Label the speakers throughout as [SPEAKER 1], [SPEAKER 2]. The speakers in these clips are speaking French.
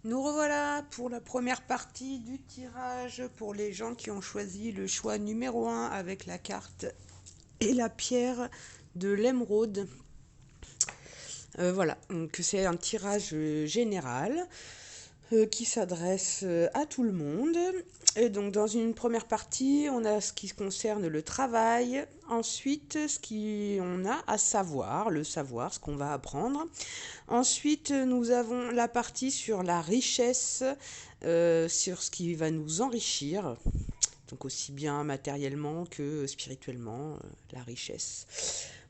[SPEAKER 1] Nous revoilà pour la première partie du tirage pour les gens qui ont choisi le choix numéro 1 avec la carte et la pierre de l'émeraude. Voilà, donc c'est un tirage général qui s'adresse à tout le monde. Et donc dans une première partie, on a ce qui concerne le travail, ensuite ce qu'on a à savoir, le savoir, ce qu'on va apprendre. Ensuite, nous avons la partie sur la richesse, sur ce qui va nous enrichir, donc aussi bien matériellement que spirituellement, la richesse.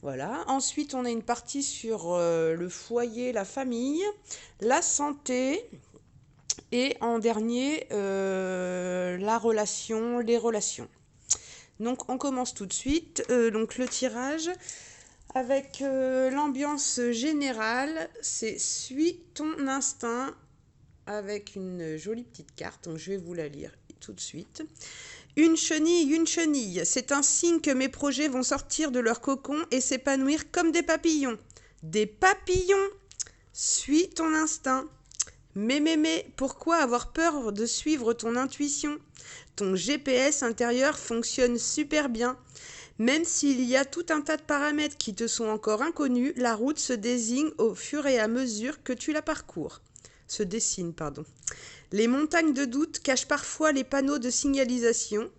[SPEAKER 1] Voilà. Ensuite, on a une partie sur le foyer, la famille, la santé, et en dernier, la relation, les relations. Donc, on commence tout de suite. Donc, le tirage. Avec l'ambiance générale, c'est suis ton instinct avec une jolie petite carte. Donc je vais vous la lire tout de suite. Une chenille, c'est un signe que mes projets vont sortir de leur cocon et s'épanouir comme des papillons. Des papillons. Suis ton instinct. Mais, pourquoi avoir peur de suivre ton intuition? Ton GPS intérieur fonctionne super bien. Même s'il y a tout un tas de paramètres qui te sont encore inconnus, la route se désigne au fur et à mesure que tu la parcours. Se dessine, pardon. Les montagnes de doute cachent parfois les panneaux de signalisation.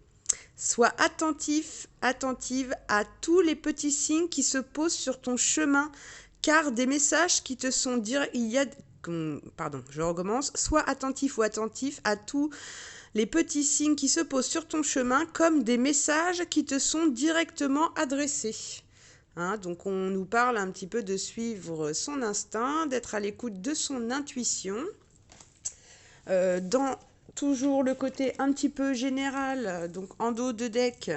[SPEAKER 1] Sois attentif, attentive à tous les petits signes qui se posent sur ton chemin, car des messages qui te sont Pardon, je recommence. Sois attentif ou attentif à tous les petits signes qui se posent sur ton chemin comme des messages qui te sont directement adressés. Donc on nous parle un petit peu de suivre son instinct, d'être à l'écoute de son intuition. Dans toujours le côté un petit peu général, donc en dos de deck,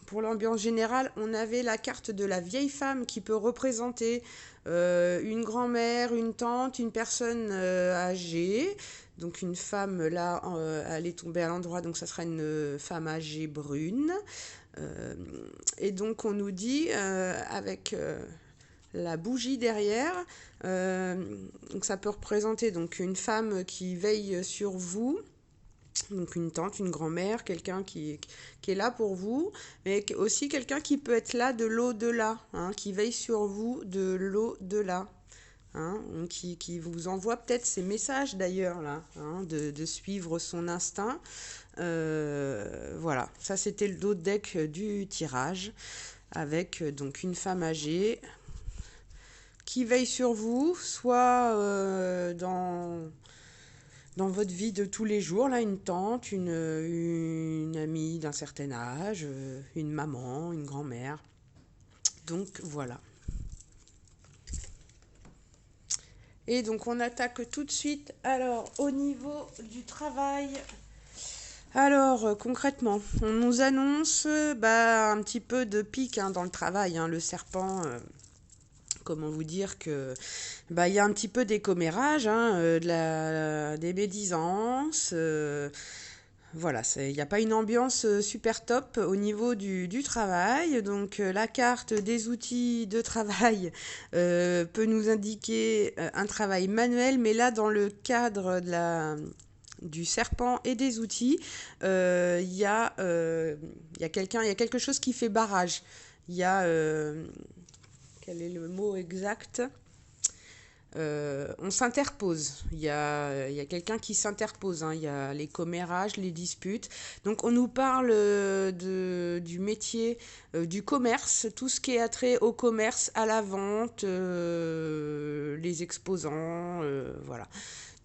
[SPEAKER 1] pour l'ambiance générale, on avait la carte de la vieille femme qui peut représenter une grand-mère, une tante, une personne âgée. Donc une femme, là, elle est tombée à l'endroit, donc ça sera une femme âgée brune. Et donc on nous dit, avec la bougie derrière, donc ça peut représenter donc une femme qui veille sur vous, donc une tante, une grand-mère, quelqu'un qui est là pour vous, mais aussi quelqu'un qui peut être là de l'au-delà, qui veille sur vous de l'au-delà. Qui vous envoie peut-être ces messages d'ailleurs là, de suivre son instinct. Voilà, ça c'était le dos de deck du tirage, avec donc une femme âgée qui veille sur vous, soit dans votre vie de tous les jours, là, une tante, une amie d'un certain âge, une maman, une grand-mère. Donc voilà. Et donc on attaque tout de suite. Alors au niveau du travail, alors concrètement, on nous annonce un petit peu de pic dans le travail. Le serpent, comment vous dire que il y a un petit peu des commérages, des médisances. Voilà, il n'y a pas une ambiance super top au niveau du travail. Donc la carte des outils de travail peut nous indiquer un travail manuel, mais là dans le cadre du serpent et des outils, il y a quelque chose qui fait barrage. Il y a, quel est le mot exact? On s'interpose. Il y a quelqu'un qui s'interpose. Il y a les commérages, les disputes. Donc on nous parle du métier du commerce, tout ce qui est attrait au commerce, à la vente, les exposants, voilà.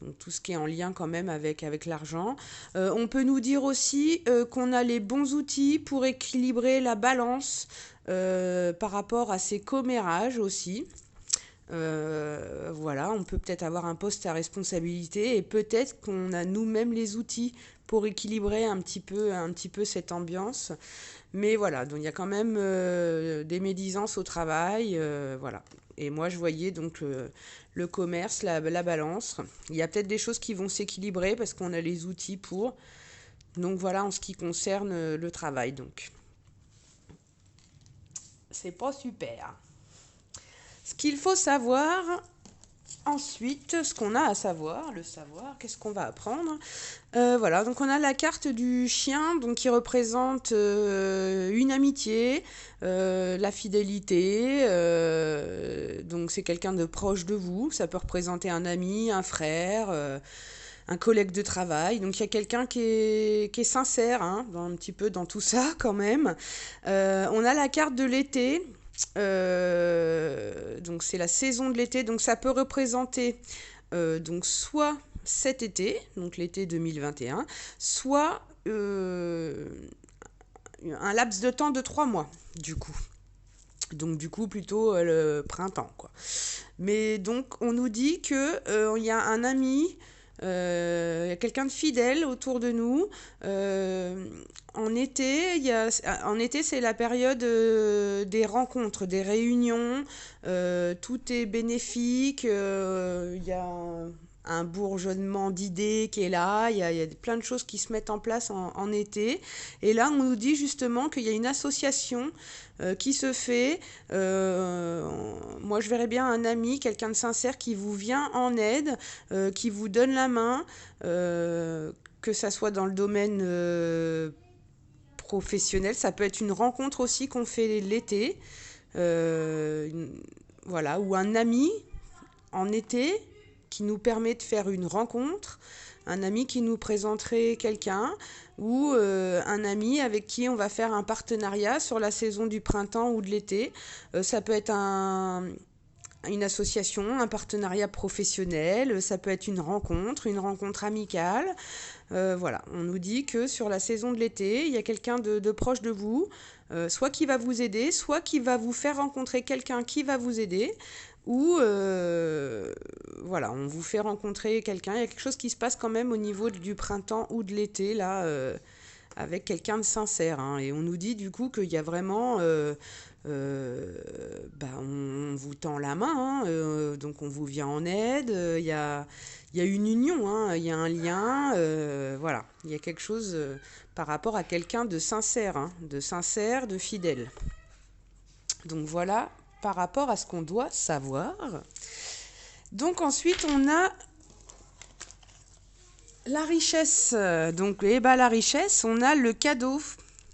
[SPEAKER 1] Donc tout ce qui est en lien quand même avec l'argent. On peut nous dire aussi qu'on a les bons outils pour équilibrer la balance par rapport à ces commérages aussi. Voilà, on peut peut-être avoir un poste à responsabilité et peut-être qu'on a nous-mêmes les outils pour équilibrer un petit peu cette ambiance. Mais voilà, donc il y a quand même des médisances au travail, voilà. Et moi, je voyais donc le commerce, la balance. Il y a peut-être des choses qui vont s'équilibrer parce qu'on a les outils pour. Donc voilà, en ce qui concerne le travail, donc. C'est pas super. Ce qu'il faut savoir, Ensuite, ce qu'on a à savoir, le savoir, qu'est-ce qu'on va apprendre? Voilà, donc on a la carte du chien, donc qui représente une amitié, la fidélité. Donc c'est quelqu'un de proche de vous. Ça peut représenter un ami, un frère, un collègue de travail. Donc il y a quelqu'un qui est sincère, hein, un petit peu dans tout ça quand même. On a la carte de l'été. Donc c'est la saison de l'été, donc ça peut représenter donc soit cet été, donc l'été 2021, soit un laps de temps de 3 mois, du coup. Donc du coup plutôt le printemps, quoi. Mais donc on nous dit que il y a un ami, il y a quelqu'un de fidèle autour de nous. Euh, En été, en été, c'est la période des rencontres, des réunions. Tout est bénéfique. Il y a un bourgeonnement d'idées qui est là. Il y a plein de choses qui se mettent en place en été. Et là, on nous dit justement qu'il y a une association qui se fait. Moi, je verrais bien un ami, quelqu'un de sincère qui vous vient en aide, qui vous donne la main, que ça soit dans le domaine professionnel. Ça peut être une rencontre aussi qu'on fait l'été. Voilà, ou un ami en été qui nous permet de faire une rencontre, un ami qui nous présenterait quelqu'un, ou un ami avec qui on va faire un partenariat sur la saison du printemps ou de l'été. Ça peut être une association, un partenariat professionnel, ça peut être une rencontre amicale. Voilà, on nous dit que sur la saison de l'été, il y a quelqu'un de proche de vous, soit qui va vous aider, soit qui va vous faire rencontrer quelqu'un qui va vous aider, ou voilà, on vous fait rencontrer quelqu'un. Il y a quelque chose qui se passe quand même au niveau du printemps ou de l'été, là, avec quelqu'un de sincère, hein. Et on nous dit du coup qu'il y a vraiment... bah, on vous tend la main, hein, donc on vous vient en aide. Il y a une union, hein, il y a un lien. Voilà, il y a quelque chose par rapport à quelqu'un de sincère, hein, de fidèle. Donc voilà par rapport à ce qu'on doit savoir. Donc ensuite, on a la richesse. Donc, eh ben, la richesse, on a le cadeau.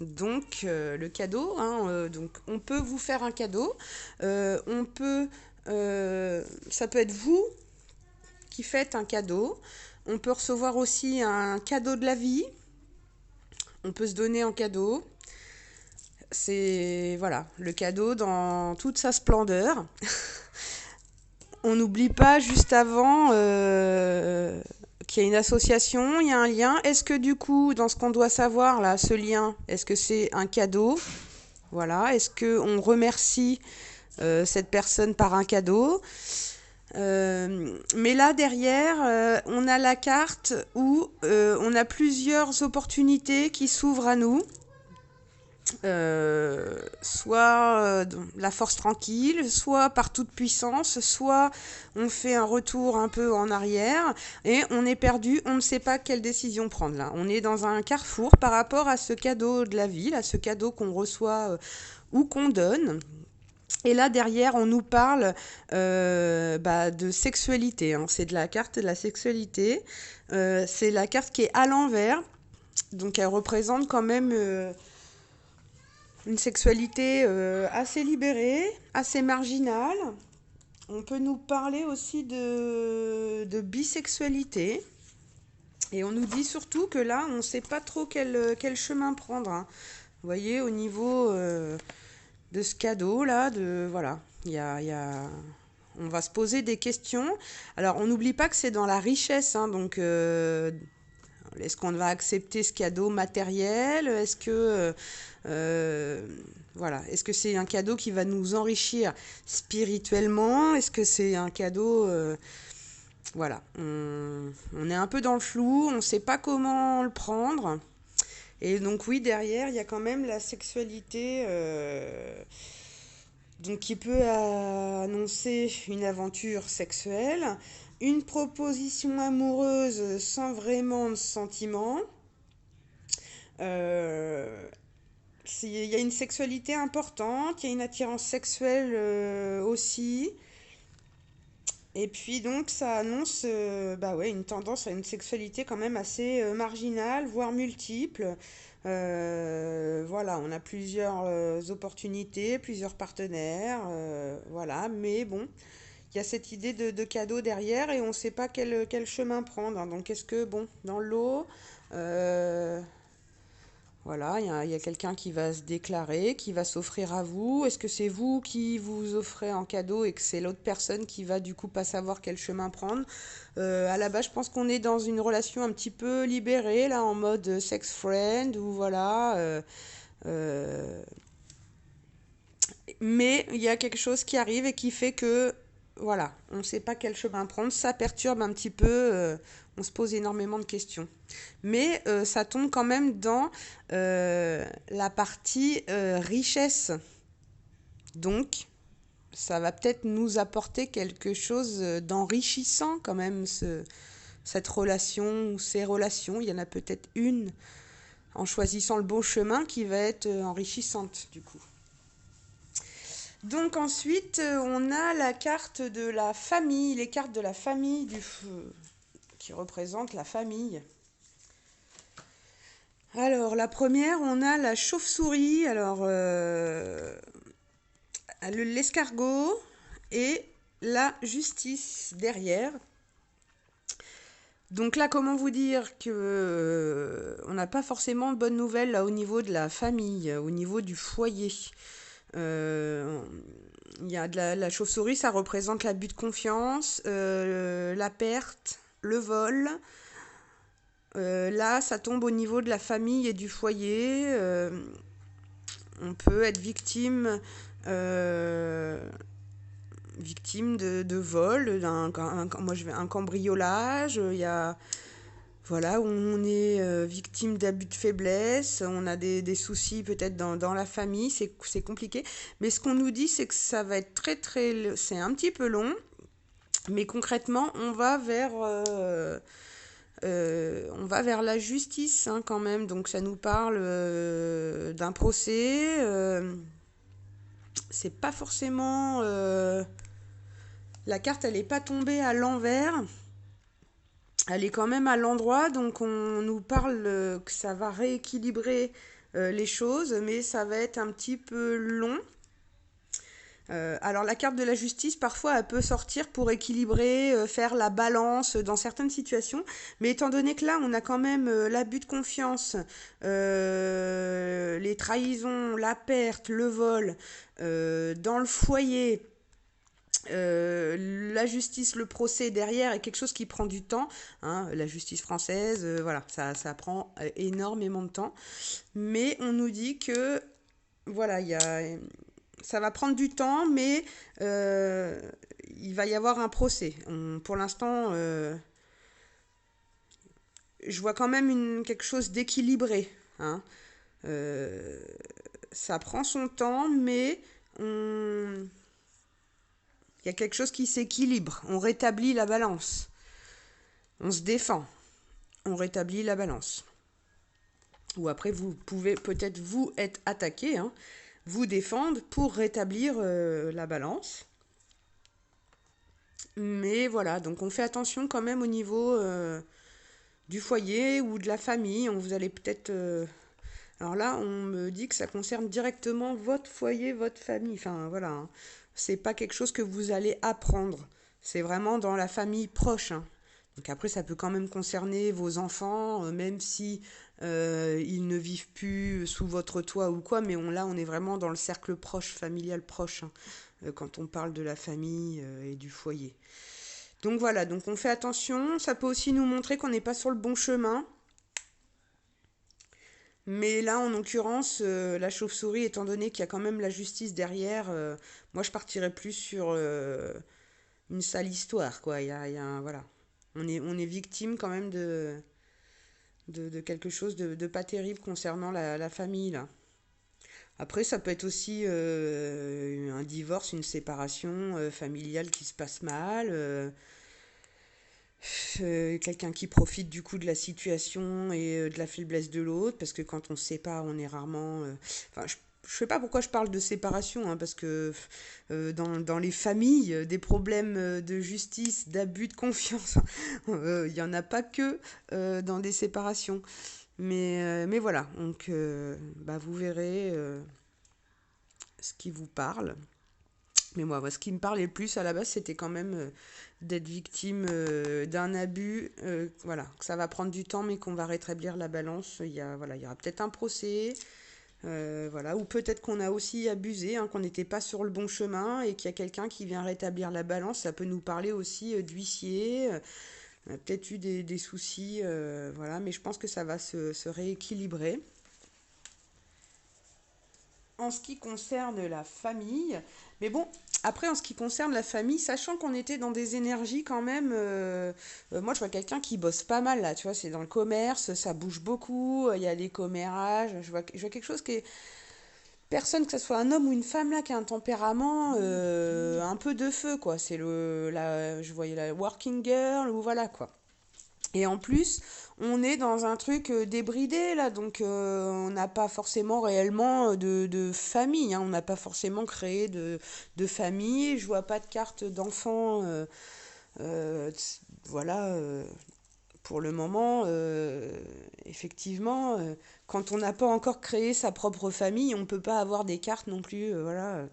[SPEAKER 1] Donc, le cadeau, hein, donc on peut vous faire un cadeau. On peut, ça peut être vous qui faites un cadeau. On peut recevoir aussi un cadeau de la vie. On peut se donner en cadeau. C'est, voilà, le cadeau dans toute sa splendeur. On n'oublie pas juste avant qu'il y a une association, il y a un lien. Est-ce que du coup, dans ce qu'on doit savoir là, ce lien, est-ce que c'est un cadeau? Voilà. Est-ce qu'on remercie cette personne par un cadeau? Mais là derrière, on a la carte où on a plusieurs opportunités qui s'ouvrent à nous. Soit la force tranquille, soit par toute puissance, soit on fait un retour un peu en arrière et on est perdu, on ne sait pas quelle décision prendre là. On est dans un carrefour par rapport à ce cadeau de la vie, à ce cadeau qu'on reçoit ou qu'on donne. Et là derrière, on nous parle de sexualité, hein. C'est de la carte de la sexualité. C'est la carte qui est à l'envers, donc elle représente quand même une sexualité assez libérée, assez marginale. On peut nous parler aussi de bisexualité. Et on nous dit surtout que là, on ne sait pas trop quel chemin prendre, hein. Vous voyez, au niveau de ce cadeau-là, voilà, on va se poser des questions. Alors, on n'oublie pas que c'est dans la richesse, hein, donc est-ce qu'on va accepter ce cadeau matériel? Est-ce que voilà, est-ce que c'est un cadeau qui va nous enrichir spirituellement? Est-ce que c'est un cadeau voilà, on est un peu dans le flou, on ne sait pas comment le prendre. Et donc oui, derrière, il y a quand même la sexualité donc qui peut annoncer une aventure sexuelle, une proposition amoureuse sans vraiment de sentiment. Euh, Il y a une sexualité importante, il y a une attirance sexuelle aussi. Et puis donc ça annonce bah ouais, une tendance à une sexualité quand même assez marginale, voire multiple. Voilà, on a plusieurs opportunités, plusieurs partenaires, voilà, mais bon, il y a cette idée de cadeau derrière et on ne sait pas quel chemin prendre, hein. Donc est-ce que, bon, dans l'eau, euh, voilà, il y a quelqu'un qui va se déclarer, qui va s'offrir à vous. Est-ce que c'est vous qui vous offrez en cadeau et que c'est l'autre personne qui va du coup pas savoir quel chemin prendre? À la base, je pense qu'on est dans une relation un petit peu libérée, là, en mode sex friend, ou voilà. Euh, mais il y a quelque chose qui arrive et qui fait que, voilà, on ne sait pas quel chemin prendre. Ça perturbe un petit peu, on se pose énormément de questions. Mais ça tombe quand même dans la partie richesse. Donc, ça va peut-être nous apporter quelque chose d'enrichissant quand même, cette relation ou ces relations. Il y en a peut-être une en choisissant le bon chemin qui va être enrichissante du coup. Donc ensuite, on a la carte de la famille, les cartes de la famille qui représentent la famille. Alors la première, on a la chauve-souris, alors l'escargot et la justice derrière. Donc là, comment vous dire que on n'a pas forcément de bonnes nouvelles là au niveau de la famille, au niveau du foyer. Euh, Il y a de la chauve-souris, ça représente l'abus de confiance, la perte, le vol. Là, ça tombe au niveau de la famille et du foyer. On peut être euh, victime de vol, un cambriolage. Il y a voilà, où on est victime d'abus de faiblesse, on a des soucis peut-être dans la famille, c'est compliqué. Mais ce qu'on nous dit, c'est que ça va être c'est un petit peu long, mais concrètement, on va vers la justice hein, quand même. Donc ça nous parle d'un procès. C'est pas forcément... la carte, elle n'est pas tombée à l'envers. Elle est quand même à l'endroit, donc on nous parle que ça va rééquilibrer les choses, mais ça va être un petit peu long. Alors la carte de la justice, parfois, elle peut sortir pour équilibrer, faire la balance dans certaines situations, mais étant donné que là, on a quand même l'abus de confiance, les trahisons, la perte, le vol, dans le foyer, la justice, le procès derrière est quelque chose qui prend du temps. Hein, la justice française, voilà, ça prend énormément de temps. Mais on nous dit que, voilà, ça va prendre du temps, mais euh, il va y avoir un procès. Pour l'instant, je vois quand même quelque chose d'équilibré. Hein. Euh, Ça prend son temps, mais il y a quelque chose qui s'équilibre. On rétablit la balance. On se défend. On rétablit la balance. Ou après, vous pouvez peut-être vous être attaqué, hein, vous défendre pour rétablir la balance. Mais voilà, donc on fait attention quand même au niveau du foyer ou de la famille. Vous allez peut-être... alors là, on me dit que ça concerne directement votre foyer, votre famille. Enfin voilà, hein. C'est pas quelque chose que vous allez apprendre. C'est vraiment dans la famille proche, hein. Donc après, ça peut quand même concerner vos enfants, même si ils ne vivent plus sous votre toit ou quoi, mais là, on est vraiment dans le cercle proche, familial proche, hein, quand on parle de la famille et du foyer. Donc voilà, donc on fait attention. Ça peut aussi nous montrer qu'on n'est pas sur le bon chemin. Mais là, en l'occurrence, la chauve-souris, étant donné qu'il y a quand même la justice derrière, moi je partirais plus sur une sale histoire, quoi. Voilà. On est victime quand même de quelque chose de pas terrible concernant la famille, là. Après, ça peut être aussi un divorce, une séparation familiale qui se passe mal. Quelqu'un qui profite du coup de la situation et de la faiblesse de l'autre, parce que quand on se sépare, on est rarement... enfin, je sais pas pourquoi je parle de séparation, hein, parce que dans les familles, des problèmes de justice, d'abus de confiance, il n'y en a pas que dans des séparations. Mais voilà, donc bah, vous verrez ce qui vous parle. Mais moi, ce qui me parlait le plus à la base, c'était quand même d'être victime d'un abus. Voilà, que ça va prendre du temps, mais qu'on va rétablir la balance. Voilà, il y aura peut-être un procès, voilà, ou peut-être qu'on a aussi abusé, hein, qu'on n'était pas sur le bon chemin et qu'il y a quelqu'un qui vient rétablir la balance. Ça peut nous parler aussi d'huissier. On a peut-être eu des soucis, voilà, mais je pense que ça va se rééquilibrer. En ce qui concerne la famille, mais bon, après en ce qui concerne la famille, sachant qu'on était dans des énergies quand même, moi je vois quelqu'un qui bosse pas mal là, tu vois, c'est dans le commerce, ça bouge beaucoup, il y a les commérages, je vois quelque chose qui est, personne, que ce soit un homme ou une femme là, qui a un tempérament un peu de feu, quoi, je voyais la working girl, ou voilà, quoi. Et en plus, on est dans un truc débridé là, donc on n'a pas forcément réellement de famille, hein, on n'a pas forcément créé de famille. Je vois pas de carte d'enfant, euh, voilà, pour le moment, effectivement, quand on n'a pas encore créé sa propre famille, on peut pas avoir des cartes non plus, voilà,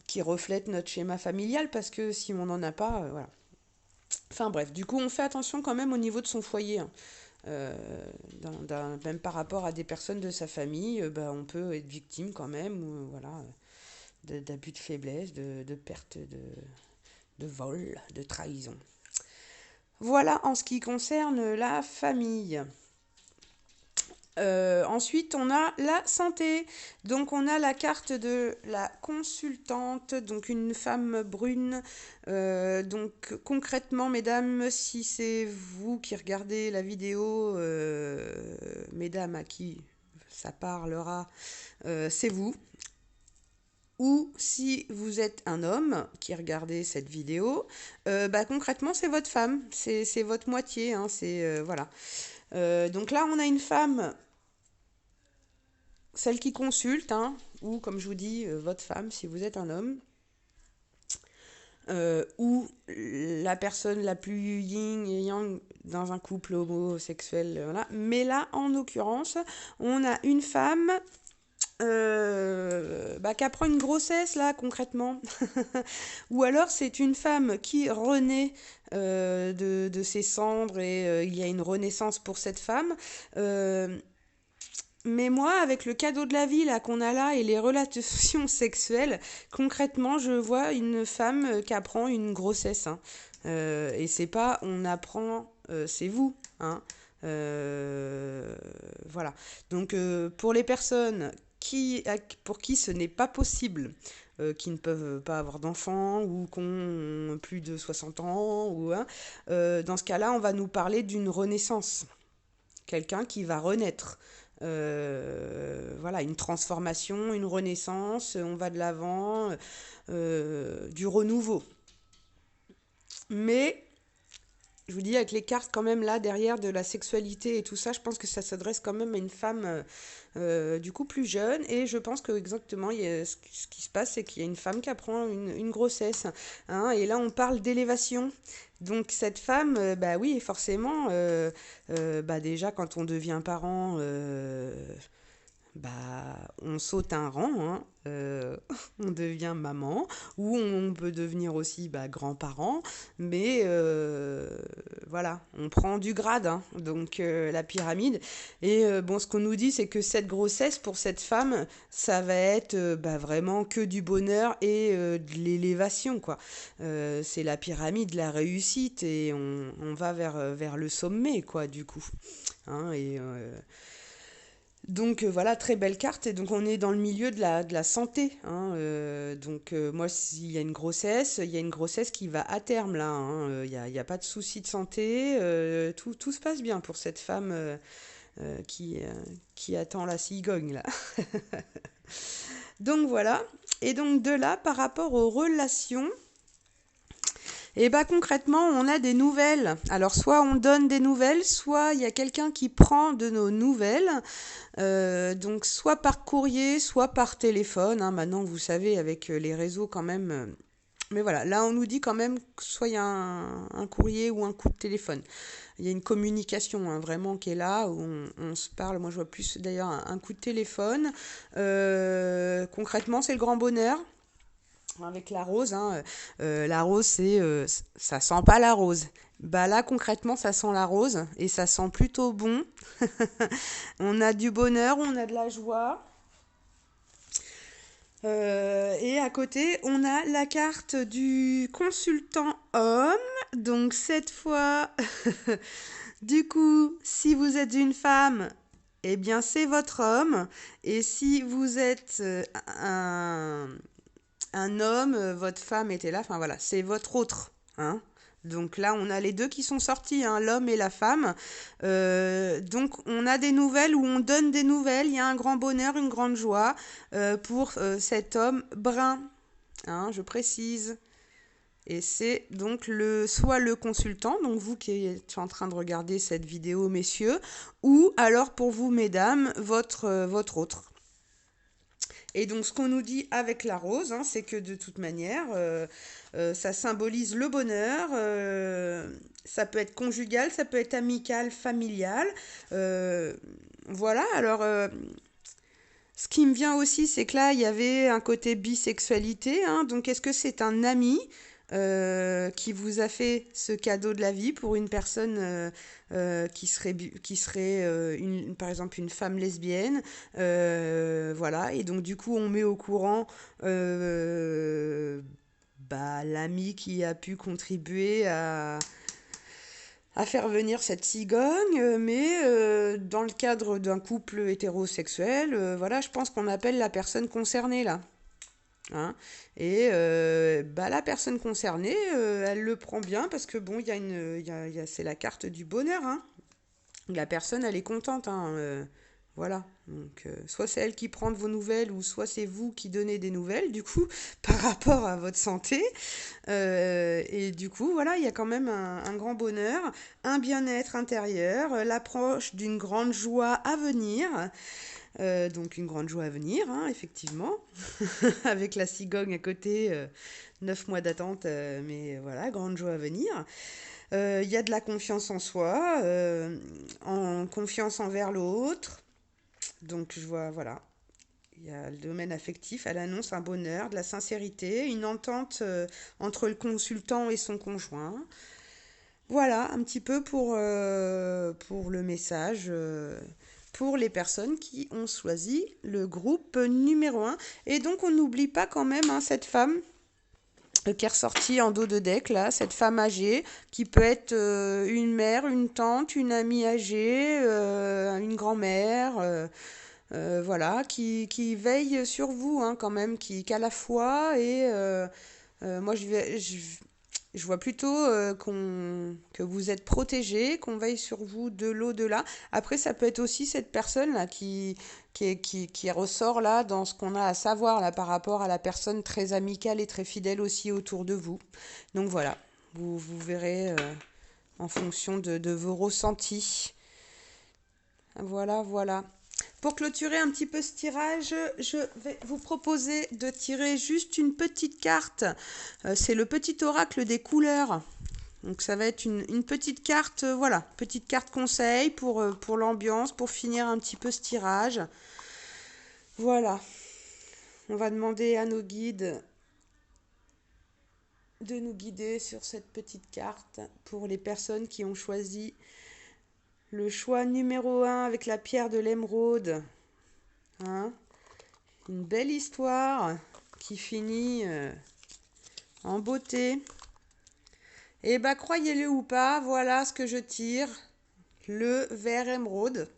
[SPEAKER 1] qui reflètent notre schéma familial, parce que si on n'en a pas, voilà. Enfin bref, du coup, on fait attention quand même au niveau de son foyer, hein. Même par rapport à des personnes de sa famille, bah, on peut être victime quand même, ou, voilà, d'abus de faiblesse, de perte, de vol, de trahison. Voilà en ce qui concerne la famille. Ensuite, on a la santé. Donc, on a la carte de la consultante, donc une femme brune. Donc, concrètement, mesdames, si c'est vous qui regardez la vidéo, mesdames à qui ça parlera, c'est vous. Ou si vous êtes un homme qui regardez cette vidéo, bah, concrètement, c'est votre femme, c'est votre moitié, hein, voilà. Donc là, on a une femme, celle qui consulte, hein, ou comme je vous dis, votre femme si vous êtes un homme, ou la personne la plus yin et yang dans un couple homosexuel, voilà. Mais là, en l'occurrence, on a une femme bah, qui apprend une grossesse, là, concrètement. Ou alors, c'est une femme qui renaît de ses cendres et il y a une renaissance pour cette femme. Euh, Mais moi, avec le cadeau de la vie là qu'on a là et les relations sexuelles, concrètement, je vois une femme qui apprend une grossesse, hein. Et c'est pas on apprend, c'est vous, hein. Voilà. Donc pour les personnes pour qui ce n'est pas possible, qui ne peuvent pas avoir d'enfants ou qui ont plus de 60 ans, ou, hein, dans ce cas-là, on va nous parler d'une renaissance, quelqu'un qui va renaître. Voilà, une transformation, une renaissance, on va de l'avant, du renouveau. Mais, je vous dis, avec les cartes quand même là, derrière de la sexualité et tout ça, je pense que ça s'adresse quand même à une femme du coup plus jeune. Et je pense que exactement, ce qui se passe, c'est qu'il y a une femme qui apprend une grossesse, hein, et là, on parle d'élévation. Donc cette femme, bah oui, forcément, bah déjà quand on devient parent, bah, on saute un rang, hein, on devient maman, ou on peut devenir aussi bah, grand-parent, mais voilà, on prend du grade, hein, donc la pyramide. Et bon, ce qu'on nous dit, c'est que cette grossesse, pour cette femme, ça va être bah, vraiment que du bonheur et de l'élévation, quoi. C'est la pyramide de la réussite et on va vers le sommet, quoi, du coup. Hein, donc voilà, très belle carte. Et donc on est dans le milieu de la santé, hein. Donc moi, s'il y a une grossesse, il y a une grossesse qui va à terme là, hein. Il y a pas de souci de santé. Tout se passe bien pour cette femme qui attend la cigogne là. Donc voilà. Et donc de là, par rapport aux relations, Et bah concrètement, on a des nouvelles. Alors soit on donne des nouvelles, soit il y a quelqu'un qui prend de nos nouvelles. Donc soit par courrier, soit par téléphone, hein. Maintenant, vous savez, avec les réseaux quand même. Mais voilà, là on nous dit quand même que soit il y a un courrier ou un coup de téléphone. Il y a une communication, hein, vraiment qui est là, où on se parle. Moi je vois plus d'ailleurs un coup de téléphone. Concrètement, c'est le grand bonheur. Avec la rose, hein, la rose, ça sent pas la rose. Bah là, concrètement, ça sent la rose et ça sent plutôt bon. On a du bonheur, on a de la joie. Et à côté, on a la carte du consultant homme. Donc cette fois, du coup, si vous êtes une femme, eh bien c'est votre homme. Et si vous êtes un homme, votre femme était là, enfin voilà, c'est votre autre, hein. Donc là, on a les deux qui sont sortis, hein, l'homme et la femme. Donc on a des nouvelles où on donne des nouvelles. Il y a un grand bonheur, une grande joie pour cet homme brun, hein, je précise. Et c'est donc soit le consultant, donc vous qui êtes en train de regarder cette vidéo, messieurs, ou alors pour vous, mesdames, votre autre. Et donc, ce qu'on nous dit avec la rose, hein, c'est que de toute manière, ça symbolise le bonheur. Ça peut être conjugal, ça peut être amical, familial. Voilà, alors, ce qui me vient aussi, c'est que là, il y avait un côté bisexualité, hein. Donc, est-ce que c'est un ami qui vous a fait ce cadeau de la vie pour une personne qui serait par exemple une femme lesbienne, voilà, et donc du coup on met au courant l'ami qui a pu contribuer à faire venir cette cigogne, mais dans le cadre d'un couple hétérosexuel, voilà, je pense qu'on appelle la personne concernée là. Hein. Et la personne concernée, elle le prend bien parce que bon, c'est la carte du bonheur. Hein. La personne, elle est contente. Hein, voilà. Donc, soit c'est elle qui prend de vos nouvelles, ou soit c'est vous qui donnez des nouvelles, du coup, par rapport à votre santé. Et du coup, voilà, il y a quand même un grand bonheur, un bien-être intérieur, l'approche d'une grande joie à venir. Donc une grande joie à venir, hein, effectivement, avec la cigogne à côté, 9 mois d'attente, mais voilà, grande joie à venir. Il y a de la confiance en soi, en confiance envers l'autre. Donc je vois, voilà, il y a le domaine affectif, elle annonce un bonheur, de la sincérité, une entente entre le consultant et son conjoint. Voilà, un petit peu pour le message. Pour les personnes qui ont choisi le groupe numéro 1. Et donc, on n'oublie pas quand même, hein, cette femme qui est ressortie en dos de deck, là, cette femme âgée, qui peut être une mère, une tante, une amie âgée, une grand-mère, voilà, qui veille sur vous, hein, quand même, qui a la foi et moi, je vois plutôt que vous êtes protégé, qu'on veille sur vous de l'au-delà. Après, ça peut être aussi cette personne-là qui ressort là dans ce qu'on a à savoir là par rapport à la personne très amicale et très fidèle aussi autour de vous. Donc voilà, vous verrez en fonction de vos ressentis. Voilà, voilà. Pour clôturer un petit peu ce tirage, je vais vous proposer de tirer juste une petite carte. C'est le petit oracle des couleurs. Donc ça va être une petite carte, voilà, petite carte conseil pour l'ambiance, pour finir un petit peu ce tirage. Voilà. On va demander à nos guides de nous guider sur cette petite carte pour les personnes qui ont choisi le choix numéro 1 avec la pierre de l'émeraude. Hein, une belle histoire qui finit en beauté. Et bah croyez-le ou pas, voilà ce que je tire. Le vert émeraude.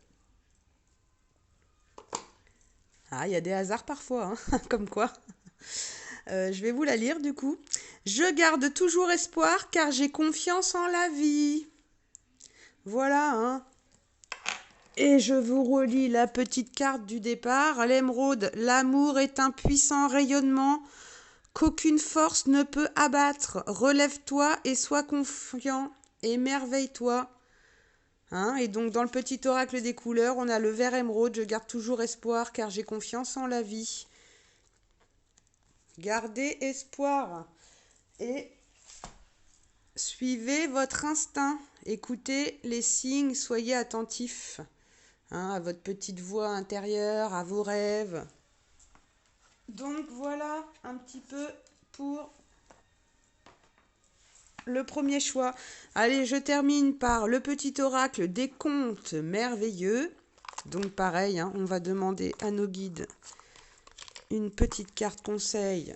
[SPEAKER 1] Ah, il y a des hasards parfois, hein, comme quoi. Je vais vous la lire du coup. Je garde toujours espoir car j'ai confiance en la vie. Voilà, hein. Et je vous relis la petite carte du départ. L'émeraude, l'amour est un puissant rayonnement qu'aucune force ne peut abattre. Relève-toi et sois confiant, émerveille-toi. Hein, et donc dans le petit oracle des couleurs, on a le vert émeraude, je garde toujours espoir car j'ai confiance en la vie. Gardez espoir et suivez votre instinct. Écoutez les signes, soyez attentifs, hein, à votre petite voix intérieure, à vos rêves. Donc voilà un petit peu pour le premier choix. Allez, je termine par le petit oracle des contes merveilleux. Donc pareil, hein, on va demander à nos guides une petite carte conseil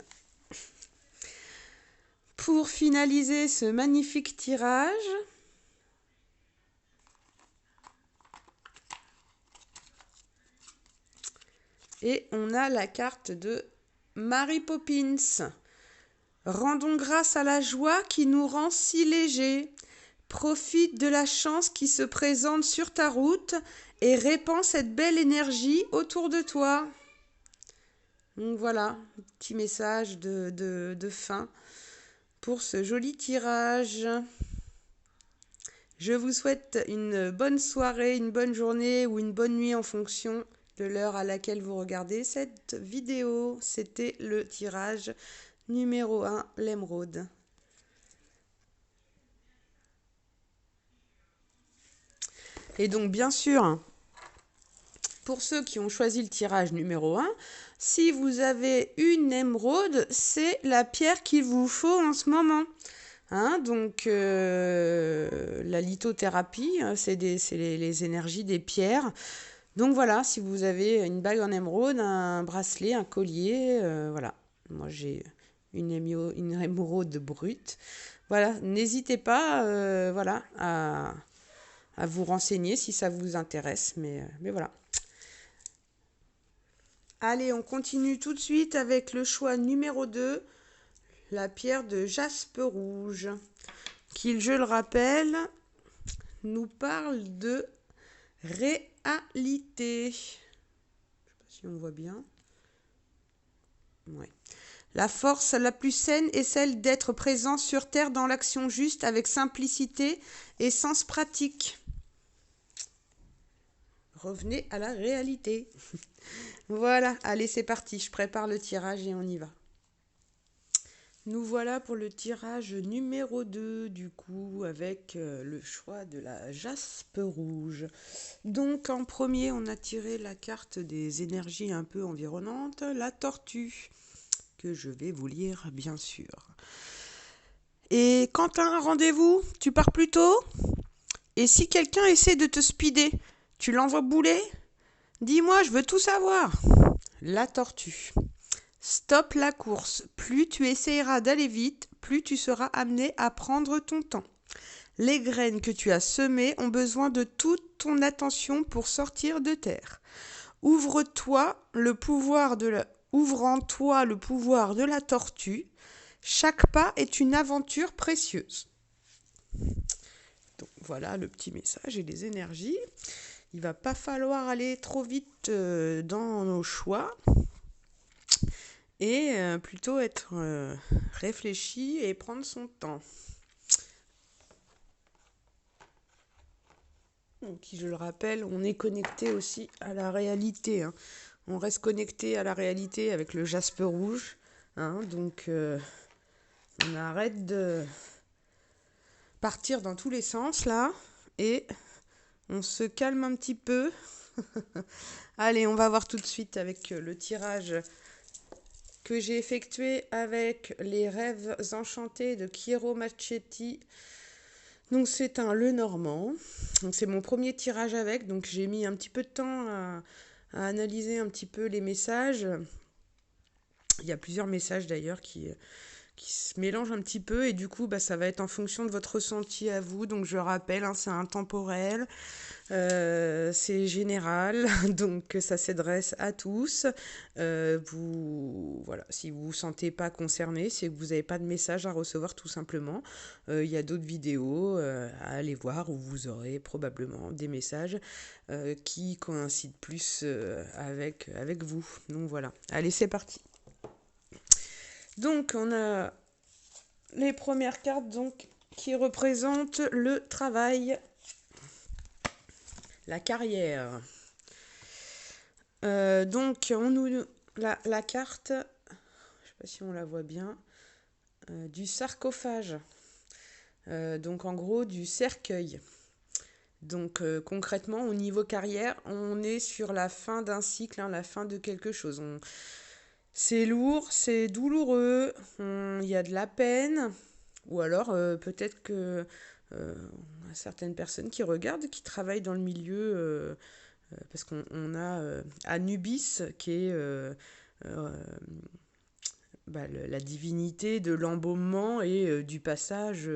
[SPEAKER 1] pour finaliser ce magnifique tirage. Et on a la carte de Mary Poppins. Rendons grâce à la joie qui nous rend si légers. Profite de la chance qui se présente sur ta route et répands cette belle énergie autour de toi. Donc voilà, petit message de fin pour ce joli tirage. Je vous souhaite une bonne soirée, une bonne journée ou une bonne nuit en fonction de l'heure à laquelle vous regardez cette vidéo. C'était le tirage numéro 1, l'émeraude. Et donc bien sûr, pour ceux qui ont choisi le tirage numéro 1, si vous avez une émeraude, c'est la pierre qu'il vous faut en ce moment. Hein, donc la lithothérapie, c'est les énergies des pierres. Donc voilà, si vous avez une bague en émeraude, un bracelet, un collier, voilà. Moi j'ai une émeraude brute. Voilà, n'hésitez pas voilà, à vous renseigner si ça vous intéresse. Mais voilà. Allez, on continue tout de suite avec le choix numéro 2, la pierre de jaspe rouge, qui, je le rappelle, nous parle de réalité. Je ne sais pas si on voit bien. Ouais. La force la plus saine est celle d'être présent sur Terre dans l'action juste avec simplicité et sens pratique. Revenez à la réalité. Voilà, allez, c'est parti. Je prépare le tirage et on y va. Nous voilà pour le tirage numéro 2, du coup, avec le choix de la jaspe rouge. Donc, en premier, on a tiré la carte des énergies un peu environnantes, la tortue, que je vais vous lire, bien sûr. Et quand tu as un rendez-vous, tu pars plus tôt? Et si quelqu'un essaie de te speeder, tu l'envoies bouler? Dis-moi, je veux tout savoir. La tortue. Stop la course. Plus tu essayeras d'aller vite, plus tu seras amené à prendre ton temps. Les graines que tu as semées ont besoin de toute ton attention pour sortir de terre. Ouvre en toi le pouvoir de la tortue. Chaque pas est une aventure précieuse. Donc voilà le petit message et les énergies. Il va pas falloir aller trop vite dans nos choix et plutôt être réfléchi et prendre son temps. Donc, je le rappelle, on est connecté aussi à la réalité. Hein. On reste connecté à la réalité avec le jaspe rouge. Hein, donc on arrête de partir dans tous les sens là et on se calme un petit peu. Allez, on va voir tout de suite avec le tirage que j'ai effectué avec les rêves enchantés de Chiaro Marchetti. Donc c'est un Lenormand. Donc c'est mon premier tirage avec, donc j'ai mis un petit peu de temps à analyser un petit peu les messages. Il y a plusieurs messages d'ailleurs qui se mélangent un petit peu et du coup ça va être en fonction de votre ressenti à vous. Donc je rappelle, hein, c'est intemporel. C'est général, donc ça s'adresse à tous. Voilà, si vous ne vous sentez pas concerné, c'est que vous n'avez pas de message à recevoir tout simplement. Il y a d'autres vidéos à aller voir où vous aurez probablement des messages qui coïncident plus avec vous. Donc voilà, allez, c'est parti. Donc, on a les premières cartes donc, qui représentent le travail, la carrière. Donc, la carte, je ne sais pas si on la voit bien, du sarcophage. Donc, en gros, du cercueil. Donc concrètement, au niveau carrière, on est sur la fin d'un cycle, hein, la fin de quelque chose. C'est lourd, c'est douloureux, il y a de la peine, ou alors peut-être que on a certaines personnes qui regardent, qui travaillent dans le milieu, parce qu'on a Anubis qui est euh, la divinité de l'embaumement et du passage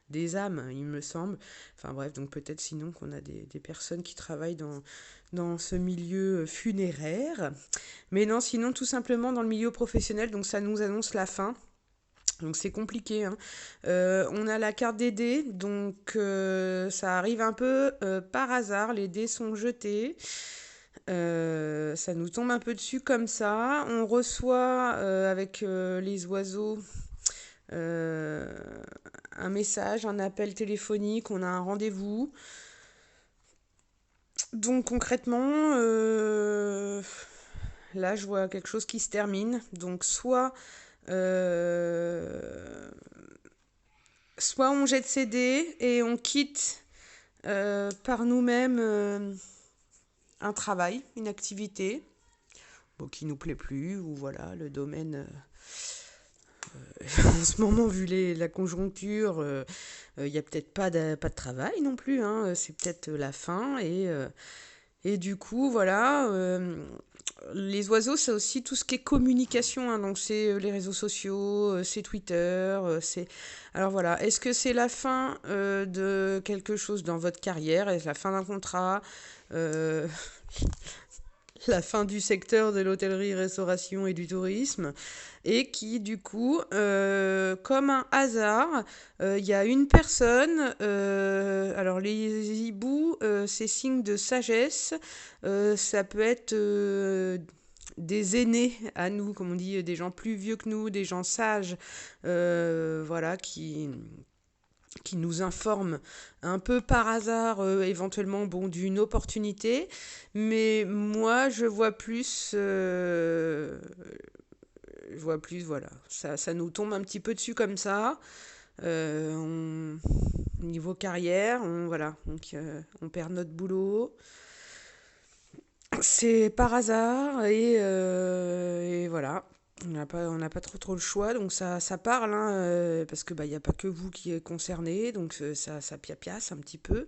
[SPEAKER 1] des âmes, il me semble. Enfin bref, donc peut-être sinon qu'on a des personnes qui travaillent dans ce milieu funéraire. Mais non, sinon tout simplement dans le milieu professionnel, donc ça nous annonce la fin. Donc c'est compliqué, hein. On a la carte des dés, donc ça arrive un peu par hasard, les dés sont jetés. Ça nous tombe un peu dessus comme ça. On reçoit avec les oiseaux un message, un appel téléphonique, on a un rendez-vous. Donc concrètement, là je vois quelque chose qui se termine. Donc soit on jette ses dés et on quitte par nous-mêmes un travail, une activité, bon, qui nous plaît plus, ou voilà, le domaine, en ce moment, vu la conjoncture, il n'y a peut-être pas de travail non plus, hein, c'est peut-être la fin, et du coup, voilà, les oiseaux, c'est aussi tout ce qui est communication, hein, donc c'est les réseaux sociaux, c'est Twitter, c'est... Alors voilà, est-ce que c'est la fin de quelque chose dans votre carrière, est-ce la fin d'un contrat, euh, la fin du secteur de l'hôtellerie, restauration et du tourisme, et qui du coup, comme un hasard, il y a une personne, alors les hiboux, c'est signe de sagesse, ça peut être des aînés à nous, comme on dit, des gens plus vieux que nous, des gens sages, voilà, qui nous informe un peu par hasard, éventuellement, bon, d'une opportunité. Mais moi, je vois plus, voilà. Ça nous tombe un petit peu dessus comme ça. Niveau carrière, voilà, donc on perd notre boulot. C'est par hasard et voilà. On n'a pas trop le choix, donc ça parle, hein, parce que bah, y a pas que vous qui êtes concerné, donc ça piapiasse un petit peu.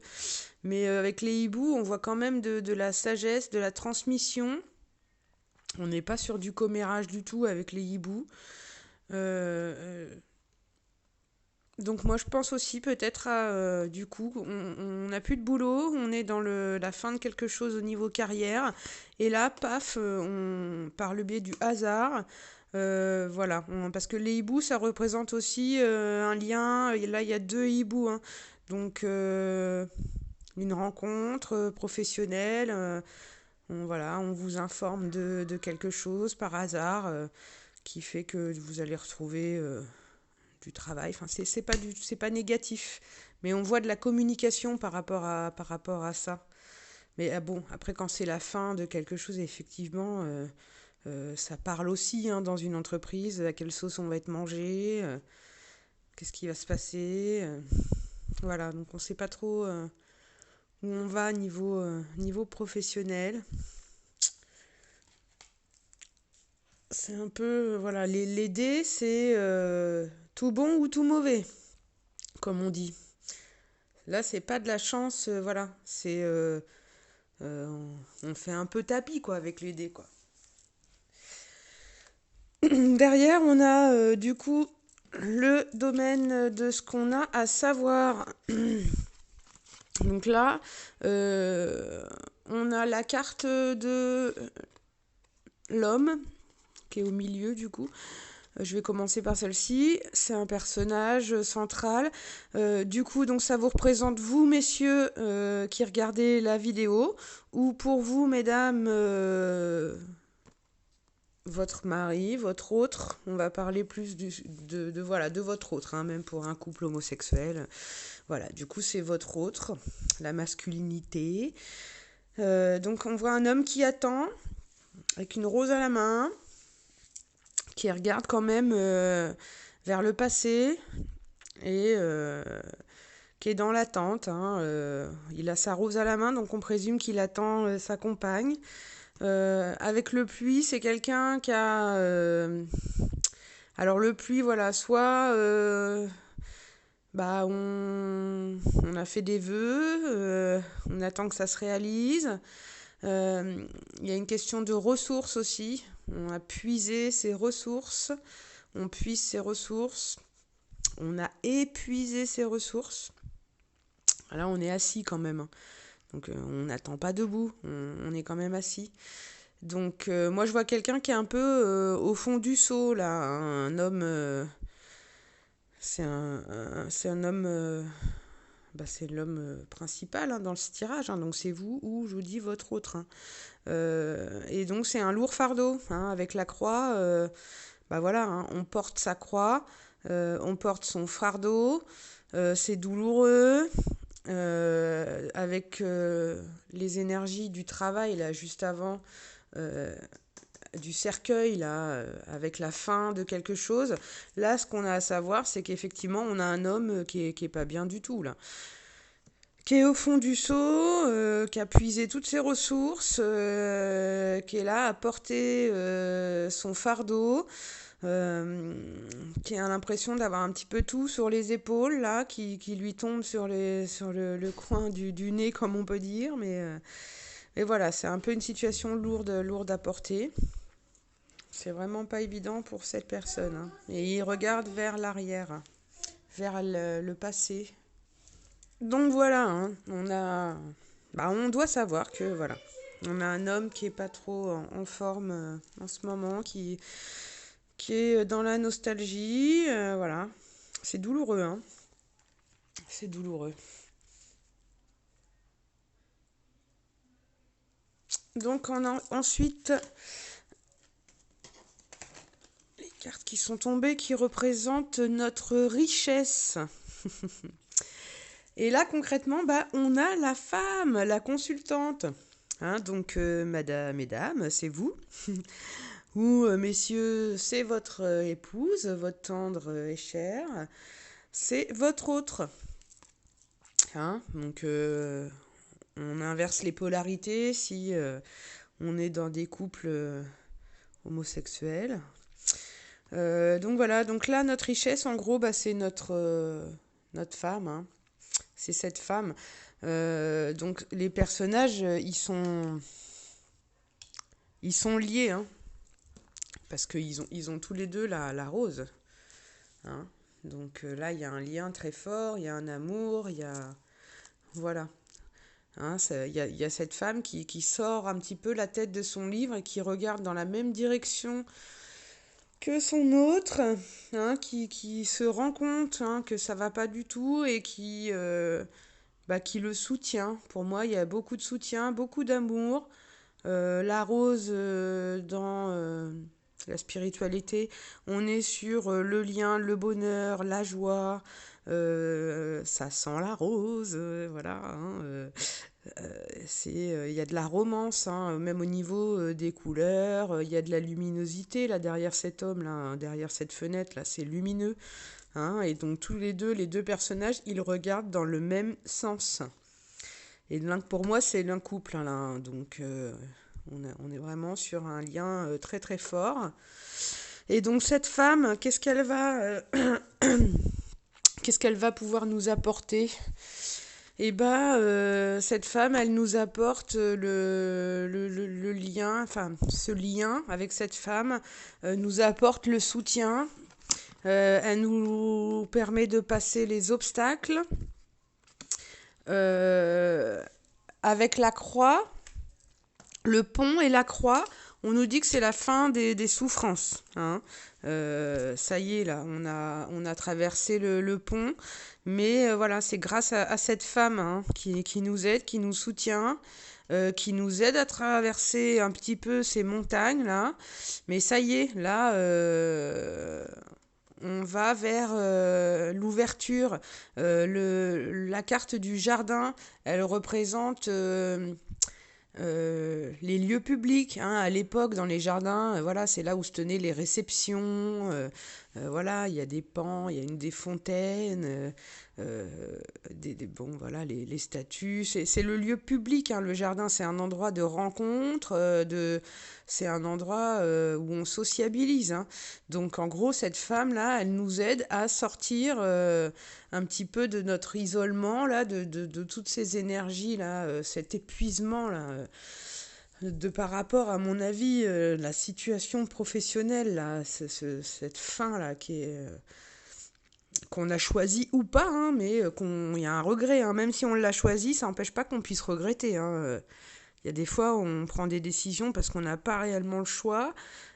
[SPEAKER 1] Mais avec les hiboux, on voit quand même de la sagesse, de la transmission. On n'est pas sur du commérage du tout avec les hiboux. Euh, donc moi je pense aussi peut-être à du coup on n'a plus de boulot, on est dans la fin de quelque chose au niveau carrière et là paf par le biais du hasard voilà parce que les hiboux ça représente aussi un lien et là il y a deux hiboux, hein. Donc une rencontre professionnelle, voilà, on vous informe de quelque chose par hasard qui fait que vous allez retrouver du travail. Enfin, c'est pas négatif, mais on voit de la communication par rapport à ça. Mais ah bon, après quand c'est la fin de quelque chose, effectivement, ça parle aussi, hein, dans une entreprise, à quelle sauce on va être mangé, qu'est-ce qui va se passer. Voilà, donc on ne sait pas trop où on va niveau professionnel. C'est un peu, voilà, les dés, c'est tout bon ou tout mauvais, comme on dit. Là, c'est pas de la chance, voilà, c'est on fait un peu tapis quoi avec les dés quoi. Derrière, on a du coup le domaine de ce qu'on a à savoir. Donc là, on a la carte de l'homme qui est au milieu du coup. Je vais commencer par celle-ci. C'est un personnage central. Du coup, donc ça vous représente vous, messieurs, qui regardez la vidéo, ou pour vous, mesdames, votre mari, votre autre. On va parler plus voilà, de votre autre, hein, même pour un couple homosexuel. Voilà, du coup, c'est votre autre, la masculinité. Donc, on voit un homme qui attend, avec une rose à la main, qui regarde quand même vers le passé et qui est dans l'attente. Hein, il a sa rose à la main, donc on présume qu'il attend sa compagne. Avec le puits, c'est quelqu'un qui a... alors le puits, voilà, soit on a fait des vœux, on attend que ça se réalise. Il y a une question de ressources aussi. On a puisé ses ressources, on puise ses ressources, on a épuisé ses ressources. Là, on est assis quand même. Donc, on n'attend pas debout, on est quand même assis. Donc, moi, je vois quelqu'un qui est un peu au fond du seau, là. Un homme. C'est un homme. C'est l'homme principal hein, dans ce tirage. Hein, donc, c'est vous ou, je vous dis, votre autre. Hein. Et donc, c'est un lourd fardeau. Hein, avec la croix, voilà, hein, on porte sa croix, on porte son fardeau. C'est douloureux. Avec les énergies du travail, là, juste avant, du cercueil, là, avec la fin de quelque chose. Là, ce qu'on a à savoir, c'est qu'effectivement, on a un homme qui est pas bien du tout, là. Qui est au fond du seau, qui a puisé toutes ses ressources, qui est là à porter son fardeau, qui a l'impression d'avoir un petit peu tout sur les épaules, là, qui lui tombe sur le coin du nez, comme on peut dire. Mais voilà, c'est un peu une situation lourde à porter. C'est vraiment pas évident pour cette personne. Hein. Et il regarde vers l'arrière, vers le passé. Donc voilà, hein, on doit savoir que voilà, on a un homme qui est pas trop en forme en ce moment, qui est dans la nostalgie, voilà. C'est douloureux, hein. C'est douloureux. Donc ensuite, les cartes qui sont tombées qui représentent notre richesse. Et là, concrètement, on a la femme, la consultante. Hein, donc, mesdames, c'est vous. Ou, messieurs, c'est votre épouse, votre tendre et chère. C'est votre autre. Hein, donc, on inverse les polarités si on est dans des couples homosexuels. Donc voilà, donc là, notre richesse, en gros, c'est notre femme. Hein. C'est cette femme. Donc les personnages, ils sont liés, hein, parce qu'ils ont tous les deux la rose. Hein. Donc là, il y a un lien très fort, il y a un amour, il y a... Voilà. Hein, il y a cette femme qui sort un petit peu la tête de son livre et qui regarde dans la même direction que son autre, hein, qui se rend compte hein, que ça va pas du tout et qui le soutient. Pour moi, il y a beaucoup de soutien, beaucoup d'amour. La rose dans la spiritualité, on est sur le lien, le bonheur, la joie. Ça sent la rose, voilà. Hein, il y a de la romance, hein, même au niveau des couleurs. Il y a de la luminosité là derrière cet homme, là, hein, derrière cette fenêtre, là, c'est lumineux. Hein, et donc tous les deux personnages, ils regardent dans le même sens. Et pour moi, c'est l'un couple. Hein, là, donc on est vraiment sur un lien très très fort. Et donc cette femme, qu'est-ce qu'elle va pouvoir nous apporter? Et cette femme, elle nous apporte le lien, enfin ce lien avec cette femme nous apporte le soutien. Elle nous permet de passer les obstacles. Avec la croix, le pont et la croix, On nous dit que c'est la fin des souffrances, hein. Ça y est, là, on a traversé le pont, mais voilà, c'est grâce à cette femme, hein, qui nous aide, qui nous soutient, qui nous aide à traverser un petit peu ces montagnes-là. Mais ça y est, là, on va vers l'ouverture. La carte du jardin, elle représente les lieux publics, hein, à l'époque dans les jardins, voilà, c'est là où se tenaient les réceptions. Voilà, il y a des pans, il y a des fontaines, bon, voilà, les statues. C'est le lieu public, hein, le jardin, c'est un endroit de rencontre, c'est un endroit où on sociabilise, hein. Donc en gros, cette femme-là, elle nous aide à sortir un petit peu de notre isolement, là, de toutes ces énergies, là, cet épuisement, là. De par rapport à mon avis, la situation professionnelle, là, cette fin là qu'on a choisi ou pas, hein, mais il y a un regret, hein, même si on l'a choisi, ça n'empêche pas qu'on puisse regretter, hein. Il y a des fois où on prend des décisions parce qu'on n'a pas réellement le choix.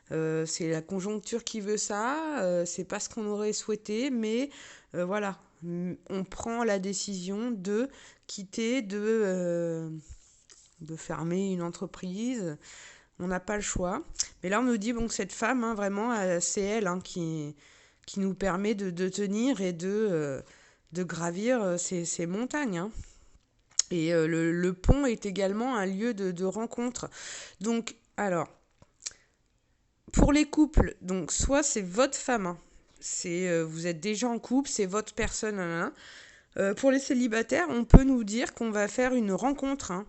[SPEAKER 1] C'est la conjoncture qui veut ça, c'est pas ce qu'on aurait souhaité, mais voilà, on prend la décision de quitter, de fermer une entreprise. On n'a pas le choix. Mais là, on nous dit bon, que cette femme, hein, vraiment, c'est elle, hein, qui nous permet de tenir et de gravir ces montagnes, hein. Et le pont est également un lieu de rencontre. Donc, alors, pour les couples, donc soit c'est votre femme, hein, vous êtes déjà en couple, c'est votre personne, hein, hein. Pour les célibataires, on peut nous dire qu'on va faire une rencontre, hein,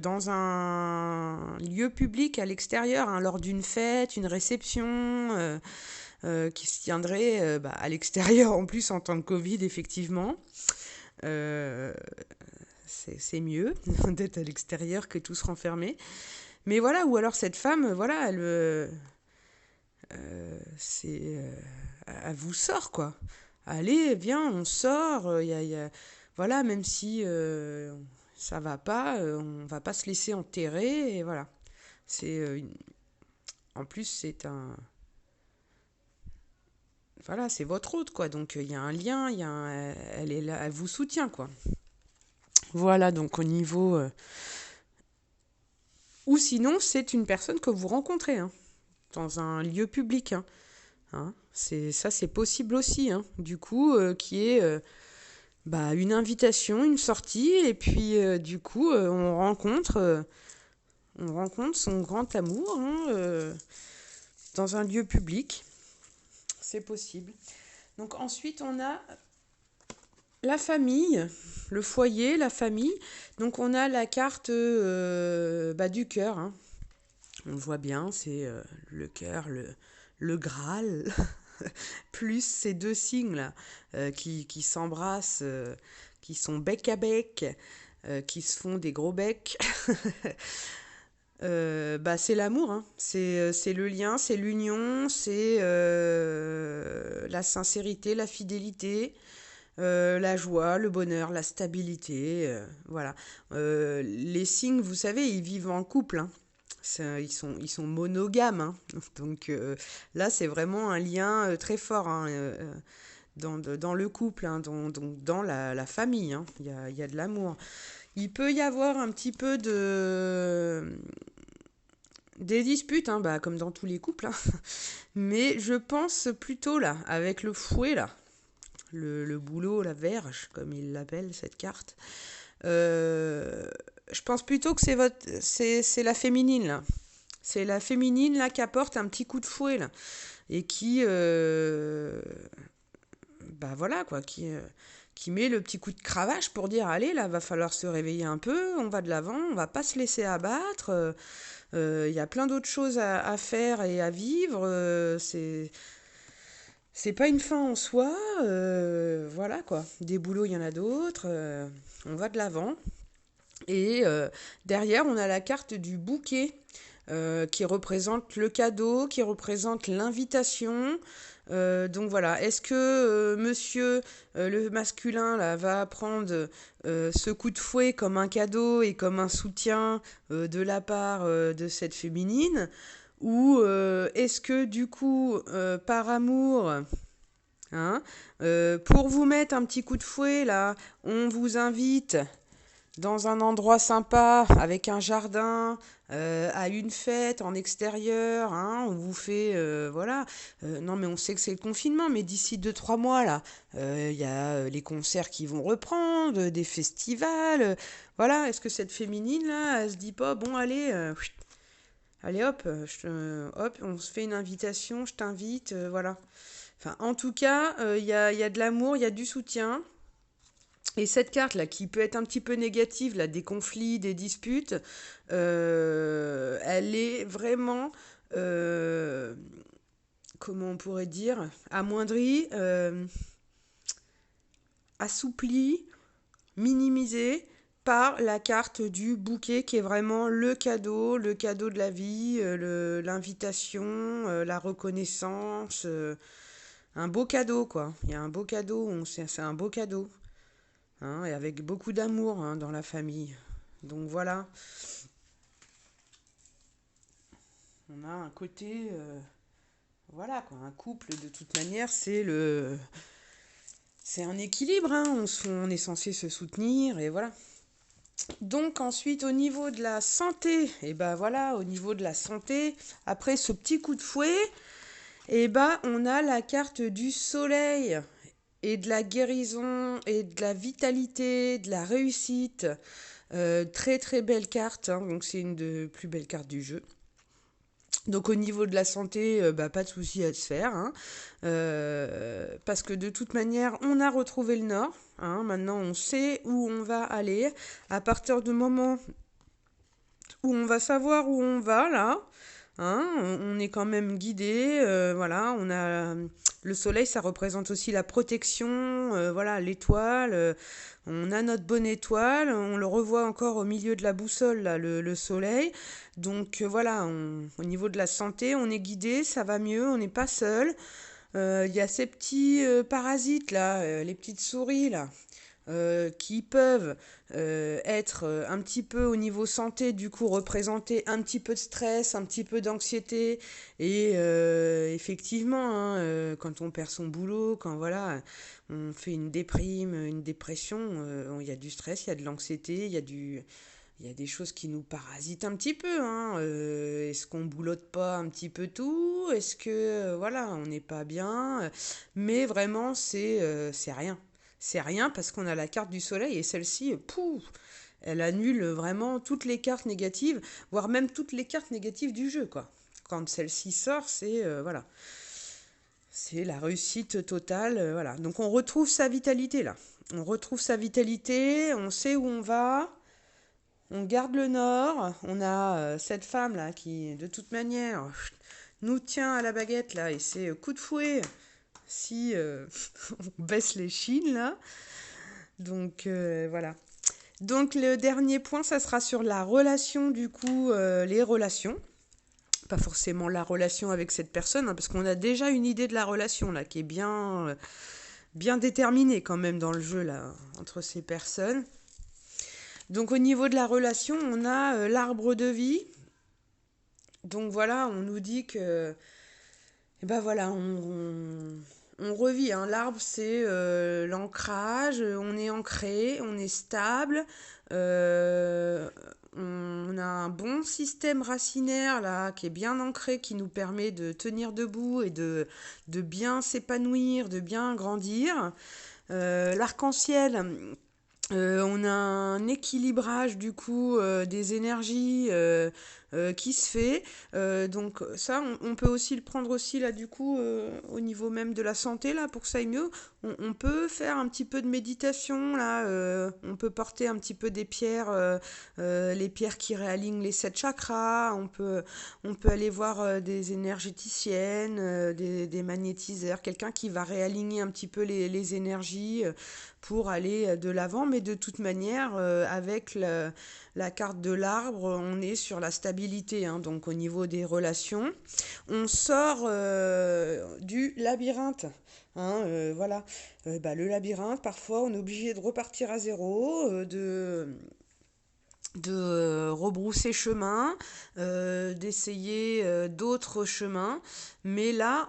[SPEAKER 1] dans un lieu public à l'extérieur, hein, lors d'une fête, une réception, qui se tiendrait à l'extérieur en plus en temps de Covid, effectivement. Euh, c'est mieux d'être à l'extérieur que tous renfermés. Mais voilà, ou alors cette femme, voilà, elle vous sort, quoi. Allez, viens, on sort. Voilà, même si ça va pas, on va pas se laisser enterrer. Et voilà. C'est en plus, voilà, c'est votre hôte, quoi. Donc il y a un lien, elle est là, elle vous soutient, quoi. Voilà, donc au niveau. Ou sinon, c'est une personne que vous rencontrez, hein, dans un lieu public, hein. Hein, c'est possible aussi, hein. Du coup, qui est une invitation, une sortie, et puis du coup, on rencontre son grand amour, hein, dans un lieu public. C'est possible. Donc ensuite, on a la famille, le foyer, la famille. Donc on a la carte du cœur, hein. On le voit bien, c'est le cœur, le Graal, plus ces deux signes là, qui s'embrassent, qui sont bec à bec, qui se font des gros becs. C'est l'amour, hein. C'est le lien, c'est l'union, c'est la sincérité, la fidélité, la joie, le bonheur, la stabilité, voilà. Les signes, vous savez, ils vivent en couple, hein. Ils sont monogames, hein. Donc là, c'est vraiment un lien très fort, hein, dans le couple, hein, dans la famille, hein. Il y a de l'amour. Il peut y avoir un petit peu des disputes, hein, comme dans tous les couples, hein. Mais je pense plutôt là, avec le fouet là, le boulot, la verge, comme il l'appelle, cette carte. Je pense plutôt que c'est la féminine là. C'est la féminine là qui apporte un petit coup de fouet là. Et qui, voilà quoi, qui met le petit coup de cravache pour dire allez là, va falloir se réveiller un peu, on va de l'avant, on va pas se laisser abattre. Il y a plein d'autres choses à faire et à vivre. C'est pas une fin en soi. Voilà quoi. Des boulots, il y en a d'autres. On va de l'avant. Et derrière, on a la carte du bouquet qui représente le cadeau, qui représente l'invitation. Donc voilà, est-ce que monsieur le masculin là, va prendre ce coup de fouet comme un cadeau et comme un soutien de la part de cette féminine? Ou est-ce que du coup, par amour, hein, pour vous mettre un petit coup de fouet, là, on vous invite dans un endroit sympa, avec un jardin, à une fête en extérieur, hein, on vous fait, voilà. Non, mais on sait que c'est le confinement, mais d'ici 2, 3 mois, là, il y a les concerts qui vont reprendre, des festivals, voilà. Est-ce que cette féminine, là, elle se dit pas, bon, allez, allez hop, hop, on se fait une invitation, je t'invite, voilà. Enfin, en tout cas, il y a de l'amour, il y a du soutien. Et cette carte là, qui peut être un petit peu négative, là, des conflits, des disputes, elle est vraiment, euh, comment on pourrait dire, amoindrie, assouplie, minimisée par la carte du bouquet qui est vraiment le cadeau de la vie, l'invitation, la reconnaissance, un beau cadeau quoi. Il y a un beau cadeau, c'est un beau cadeau. Hein, et avec beaucoup d'amour hein, dans la famille. Donc voilà, on a un côté, voilà quoi, un couple de toute manière, c'est un équilibre, hein, on est censé se soutenir et voilà. Donc ensuite au niveau de la santé, et ben voilà, au niveau de la santé, après ce petit coup de fouet, et ben on a la carte du soleil et de la guérison et de la vitalité, de la réussite. Très très belle carte, hein, donc c'est une des plus belles cartes du jeu. Donc au niveau de la santé, bah, pas de souci à se faire, hein. Parce que de toute manière, on a retrouvé le nord, hein. Maintenant, on sait où on va aller. À partir du moment où on va savoir où on va, là, hein, on est quand même guidé, voilà, on a le soleil, ça représente aussi la protection, voilà, l'étoile, on a notre bonne étoile, on le revoit encore au milieu de la boussole, là, le soleil. Donc voilà, au niveau de la santé, on est guidé, ça va mieux, on n'est pas seul. Il y a ces petits parasites là, les petites souris là, qui peuvent être un petit peu au niveau santé, du coup représenter un petit peu de stress, un petit peu d'anxiété. Et effectivement, hein, quand on perd son boulot, quand voilà, on fait une déprime, une dépression, il y a du stress, il y a de l'anxiété, il y a des choses qui nous parasitent un petit peu, hein. Est-ce qu'on boulotte pas un petit peu tout? Est-ce que, voilà, on n'est pas bien? Mais vraiment, c'est rien. C'est rien parce qu'on a la carte du soleil et celle-ci, pouf, elle annule vraiment toutes les cartes négatives, voire même toutes les cartes négatives du jeu, quoi. Quand celle-ci sort, c'est voilà, c'est la réussite totale, voilà. Donc on retrouve sa vitalité là. On retrouve sa vitalité, on sait où on va, on garde le nord, on a cette femme là qui de toute manière nous tient à la baguette là et c'est coup de fouet si on baisse les chines là. Donc voilà. Donc le dernier point, ça sera sur la relation du coup, les relations. Pas forcément la relation avec cette personne, hein, parce qu'on a déjà une idée de la relation là qui est bien déterminée quand même dans le jeu là entre ces personnes. Donc au niveau de la relation, on a l'arbre de vie. Donc voilà, on nous dit que, eh ben voilà, on revit. Hein. L'arbre, c'est l'ancrage, on est ancré, on est stable, euh, on a un bon système racinaire là qui est bien ancré, qui nous permet de tenir debout et de bien s'épanouir, de bien grandir. L'arc-en-ciel, on a un équilibrage du coup des énergies qui se fait. Donc ça, on peut aussi le prendre aussi là du coup au niveau même de la santé là pour que ça aille mieux. On peut faire un petit peu de méditation là. On peut porter un petit peu des pierres, les pierres qui réalignent les 7 chakras. On peut aller voir des énergéticiennes, des magnétiseurs, quelqu'un qui va réaligner un petit peu les énergies pour aller de l'avant, mais de toute manière, avec la carte de l'arbre, on est sur la stabilité, hein, donc au niveau des relations. On sort du labyrinthe. Hein, voilà. Bah, le labyrinthe, parfois, on est obligé de repartir à zéro, de rebrousser chemin, d'essayer d'autres chemins. Mais là,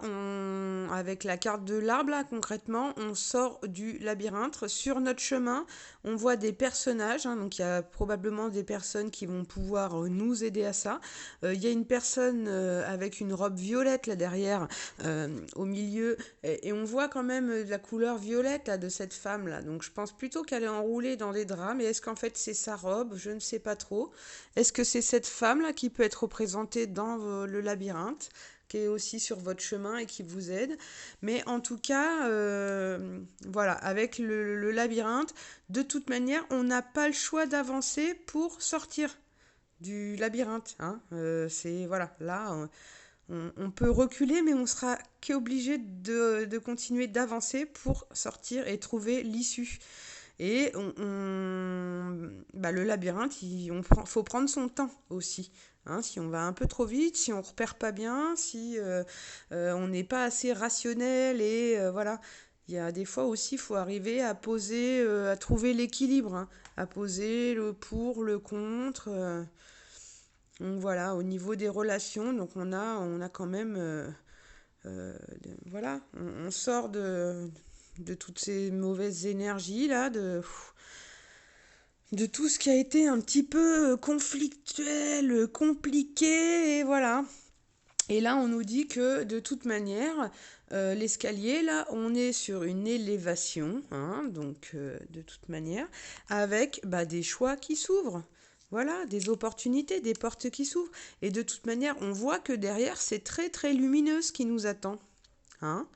[SPEAKER 1] avec la carte de l'arbre, là, concrètement, on sort du labyrinthe. Sur notre chemin, on voit des personnages, hein, donc il y a probablement des personnes qui vont pouvoir nous aider à ça. Il y a une personne avec une robe violette là derrière, au milieu, et on voit quand même la couleur violette là, de cette femme là. Donc je pense plutôt qu'elle est enroulée dans des draps, mais est-ce qu'en fait c'est sa robe? Je ne sais pas trop. Est-ce que c'est cette femme là qui peut être représentée dans le labyrinthe, qui est aussi sur votre chemin et qui vous aide? Mais en tout cas, voilà, avec le labyrinthe, de toute manière, on n'a pas le choix d'avancer pour sortir du labyrinthe, hein. C'est voilà, là, on peut reculer, mais on sera qu'obligé de continuer d'avancer pour sortir et trouver l'issue. Et le labyrinthe, faut prendre son temps aussi. Hein, si on va un peu trop vite, si on repère pas bien, si on n'est pas assez rationnel, et voilà. Il y a des fois aussi, il faut arriver à poser, à trouver l'équilibre, hein, à poser le pour, le contre. Donc voilà, au niveau des relations, donc on a quand même, voilà, on sort de toutes ces mauvaises énergies là, de tout ce qui a été un petit peu conflictuel, compliqué, et voilà. Et là, on nous dit que de toute manière, l'escalier, là, on est sur une élévation, hein, donc de toute manière, avec des choix qui s'ouvrent. Voilà, des opportunités, des portes qui s'ouvrent. Et de toute manière, on voit que derrière, c'est très très lumineux ce qui nous attend. Hein.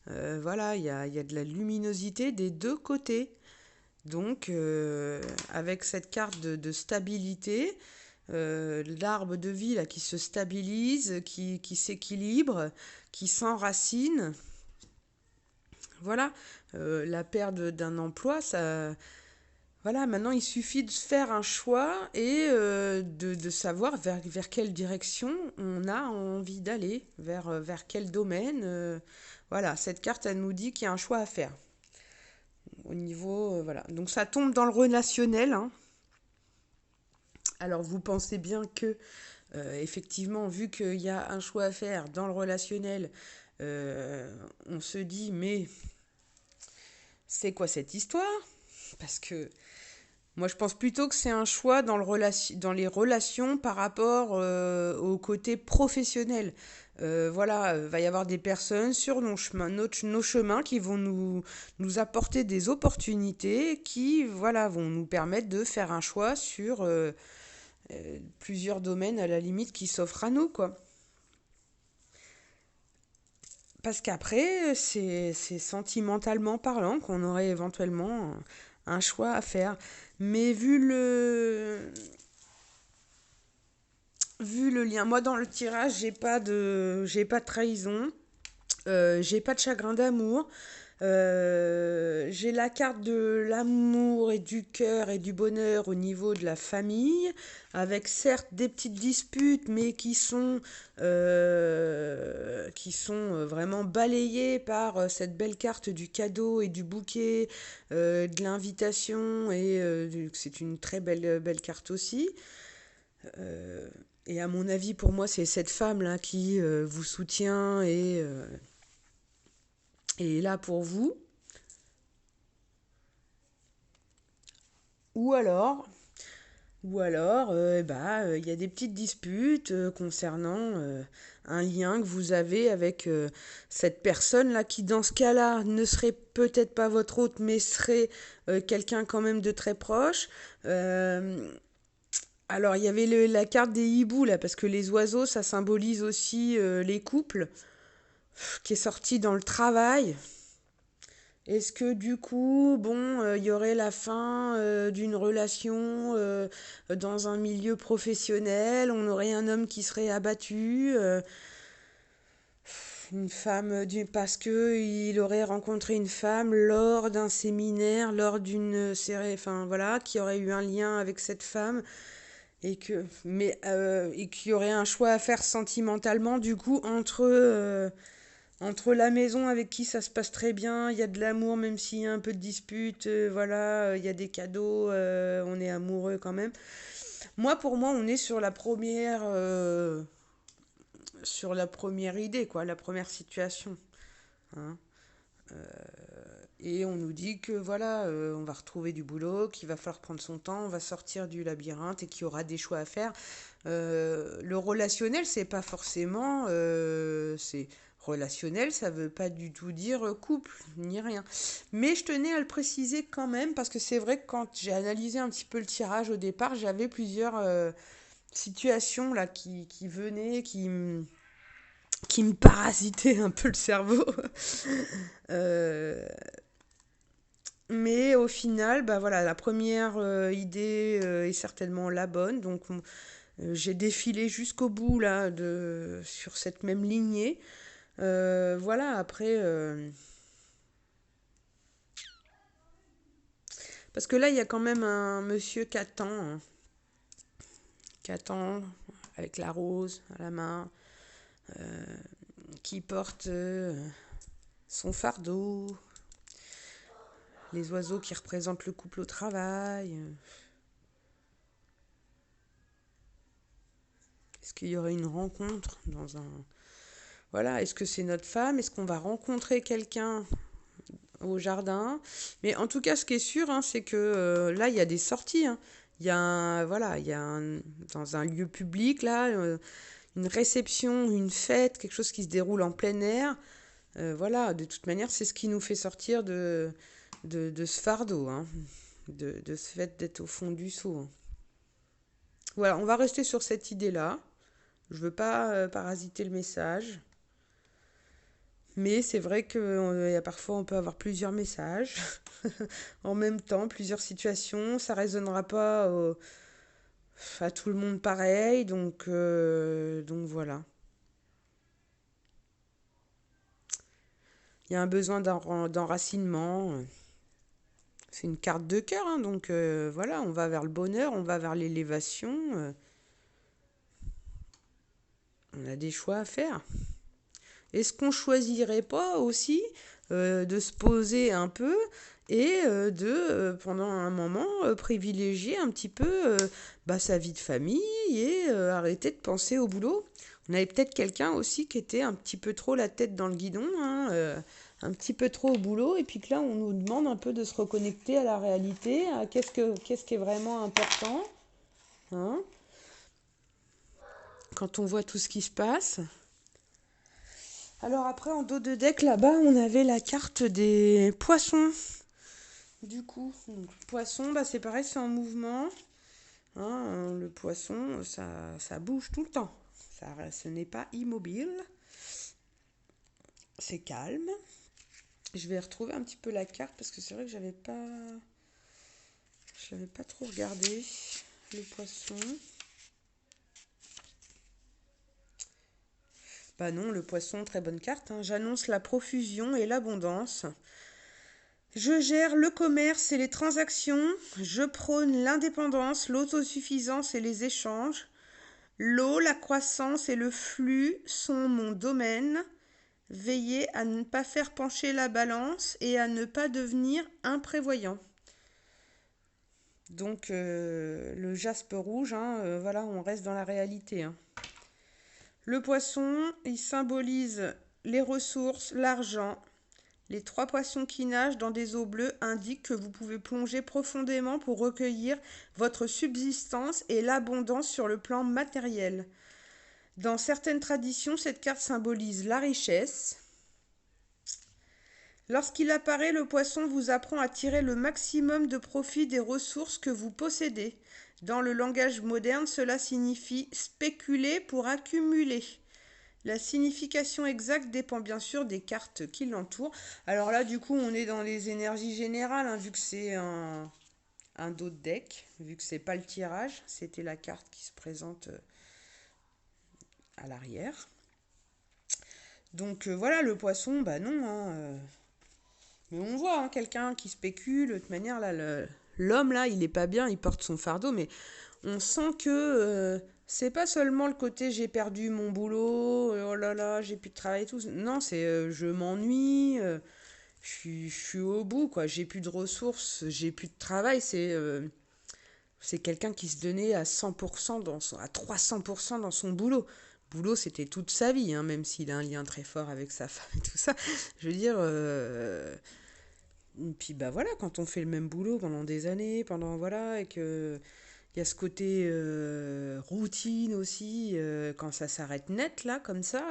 [SPEAKER 1] Voilà, il y a de la luminosité des deux côtés. Donc, avec cette carte de stabilité, l'arbre de vie là, qui se stabilise, qui s'équilibre, qui s'enracine. Voilà, la perte d'un emploi, ça. Voilà, maintenant il suffit de faire un choix et de savoir vers quelle direction on a envie d'aller, vers quel domaine. Voilà, cette carte, elle nous dit qu'il y a un choix à faire. Au niveau, voilà. Donc ça tombe dans le relationnel, hein. Alors vous pensez bien que, effectivement, vu qu'il y a un choix à faire dans le relationnel, on se dit, mais c'est quoi cette histoire? Parce que moi je pense plutôt que c'est un choix dans les relations par rapport au côté professionnel. Voilà, va y avoir des personnes sur nos chemins qui vont nous apporter des opportunités qui, voilà, vont nous permettre de faire un choix sur plusieurs domaines à la limite qui s'offrent à nous, quoi. Parce qu'après, c'est sentimentalement parlant qu'on aurait éventuellement un choix à faire. Mais vu le lien, moi dans le tirage, j'ai pas de trahison, j'ai pas de chagrin d'amour. J'ai la carte de l'amour et du cœur et du bonheur au niveau de la famille, avec certes des petites disputes, mais qui sont vraiment balayées par cette belle carte du cadeau et du bouquet, de l'invitation, et c'est une très belle carte aussi. Euh, et à mon avis, pour moi, c'est cette femme-là qui vous soutient et est là pour vous. Ou alors, il y a des petites disputes concernant un lien que vous avez avec cette personne-là qui, dans ce cas-là, ne serait peut-être pas votre hôte, mais serait quelqu'un quand même de très proche. Alors, il y avait la carte des hiboux, là, parce que les oiseaux, ça symbolise aussi les couples, qui est sorti dans le travail. Est-ce que du coup, bon, il y aurait la fin d'une relation dans un milieu professionnel, on aurait un homme qui serait abattu, une femme, parce que il aurait rencontré une femme lors d'un séminaire, lors d'une série, enfin voilà, qui aurait eu un lien avec cette femme, et qu'il y aurait un choix à faire sentimentalement, du coup, entre la maison avec qui ça se passe très bien, il y a de l'amour même s'il y a un peu de dispute, voilà, il y a des cadeaux, on est amoureux quand même. Pour moi, on est sur la première idée, quoi, la première situation, hein. Et on nous dit que voilà, on va retrouver du boulot, qu'il va falloir prendre son temps, on va sortir du labyrinthe et qu'il y aura des choix à faire. Le relationnel, c'est pas forcément, c'est relationnel, ça veut pas du tout dire couple ni rien. Mais je tenais à le préciser quand même parce que c'est vrai que quand j'ai analysé un petit peu le tirage au départ, j'avais plusieurs situations là qui venaient, qui me parasitaient un peu le cerveau. Euh, mais au final, bah voilà, la première idée est certainement la bonne. Donc j'ai défilé jusqu'au bout là sur cette même lignée. Voilà, après, parce que là, il y a quand même un monsieur qui attend avec la rose à la main, euh, qui porte son fardeau, les oiseaux qui représentent le couple au travail. Est-ce qu'il y aurait une rencontre dans un... Voilà, est-ce que c'est notre femme? Est-ce qu'on va rencontrer quelqu'un au jardin? Mais en tout cas, ce qui est sûr, hein, c'est que là, il y a des sorties, hein. Voilà, dans un lieu public, là, une réception, une fête, quelque chose qui se déroule en plein air. Voilà, de toute manière, c'est ce qui nous fait sortir de ce fardeau, hein, de ce fait d'être au fond du seau, hein. Voilà, on va rester sur cette idée-là. Je veux pas parasiter le message. Mais c'est vrai que parfois on peut avoir plusieurs messages en même temps, plusieurs situations. Ça résonnera pas à tout le monde pareil. Donc voilà. Il y a un besoin d'enracinement. C'est une carte de cœur, hein, donc voilà, on va vers le bonheur, on va vers l'élévation. On a des choix à faire. Est-ce qu'on choisirait pas aussi de se poser un peu et pendant un moment, privilégier un petit peu sa vie de famille et arrêter de penser au boulot? On avait peut-être quelqu'un aussi qui était un petit peu trop la tête dans le guidon, hein, un petit peu trop au boulot, et puis que là, on nous demande un peu de se reconnecter à la réalité, à qu'est-ce qui est vraiment important, hein, quand on voit tout ce qui se passe. Alors après, en dos de deck, là-bas, on avait la carte des poissons. Du coup, donc, poisson, c'est pareil, c'est en mouvement, hein, le poisson, ça bouge tout le temps. Ce n'est pas immobile. C'est calme. Je vais retrouver un petit peu la carte parce que c'est vrai que je l'avais pas trop regardé, le poisson. Bah non, le poisson, très bonne carte, hein. J'annonce la profusion et l'abondance. Je gère le commerce et les transactions. Je prône l'indépendance, l'autosuffisance et les échanges. L'eau, la croissance et le flux sont mon domaine. Veillez à ne pas faire pencher la balance et à ne pas devenir imprévoyant. Donc le jaspe rouge, hein, voilà, on reste dans la réalité, hein. Le poisson, il symbolise les ressources, l'argent. Les trois poissons qui nagent dans des eaux bleues indiquent que vous pouvez plonger profondément pour recueillir votre subsistance et l'abondance sur le plan matériel. Dans certaines traditions, cette carte symbolise la richesse. Lorsqu'il apparaît, le poisson vous apprend à tirer le maximum de profit des ressources que vous possédez. Dans le langage moderne, cela signifie spéculer pour accumuler. La signification exacte dépend bien sûr des cartes qui l'entourent. Alors là, du coup, on est dans les énergies générales, hein, vu que c'est un dos de deck, vu que c'est pas le tirage, c'était la carte qui se présente à l'arrière. Donc voilà, le poisson, bah non, hein, mais on voit, hein, quelqu'un qui spécule, de toute manière, là, l'homme, là, il est pas bien, il porte son fardeau, mais on sent que c'est pas seulement le côté j'ai perdu mon boulot, oh là là, j'ai plus de travail et tout. Non, c'est je m'ennuie, je suis au bout, quoi. J'ai plus de ressources, j'ai plus de travail. C'est quelqu'un qui se donnait à 100% à 300% dans son boulot. Boulot, c'était toute sa vie, hein, même s'il a un lien très fort avec sa femme et tout ça. Je veux dire, et puis bah voilà, quand on fait le même boulot pendant des années, pendant voilà, et que il y a ce côté routine aussi, quand ça s'arrête net là, comme ça,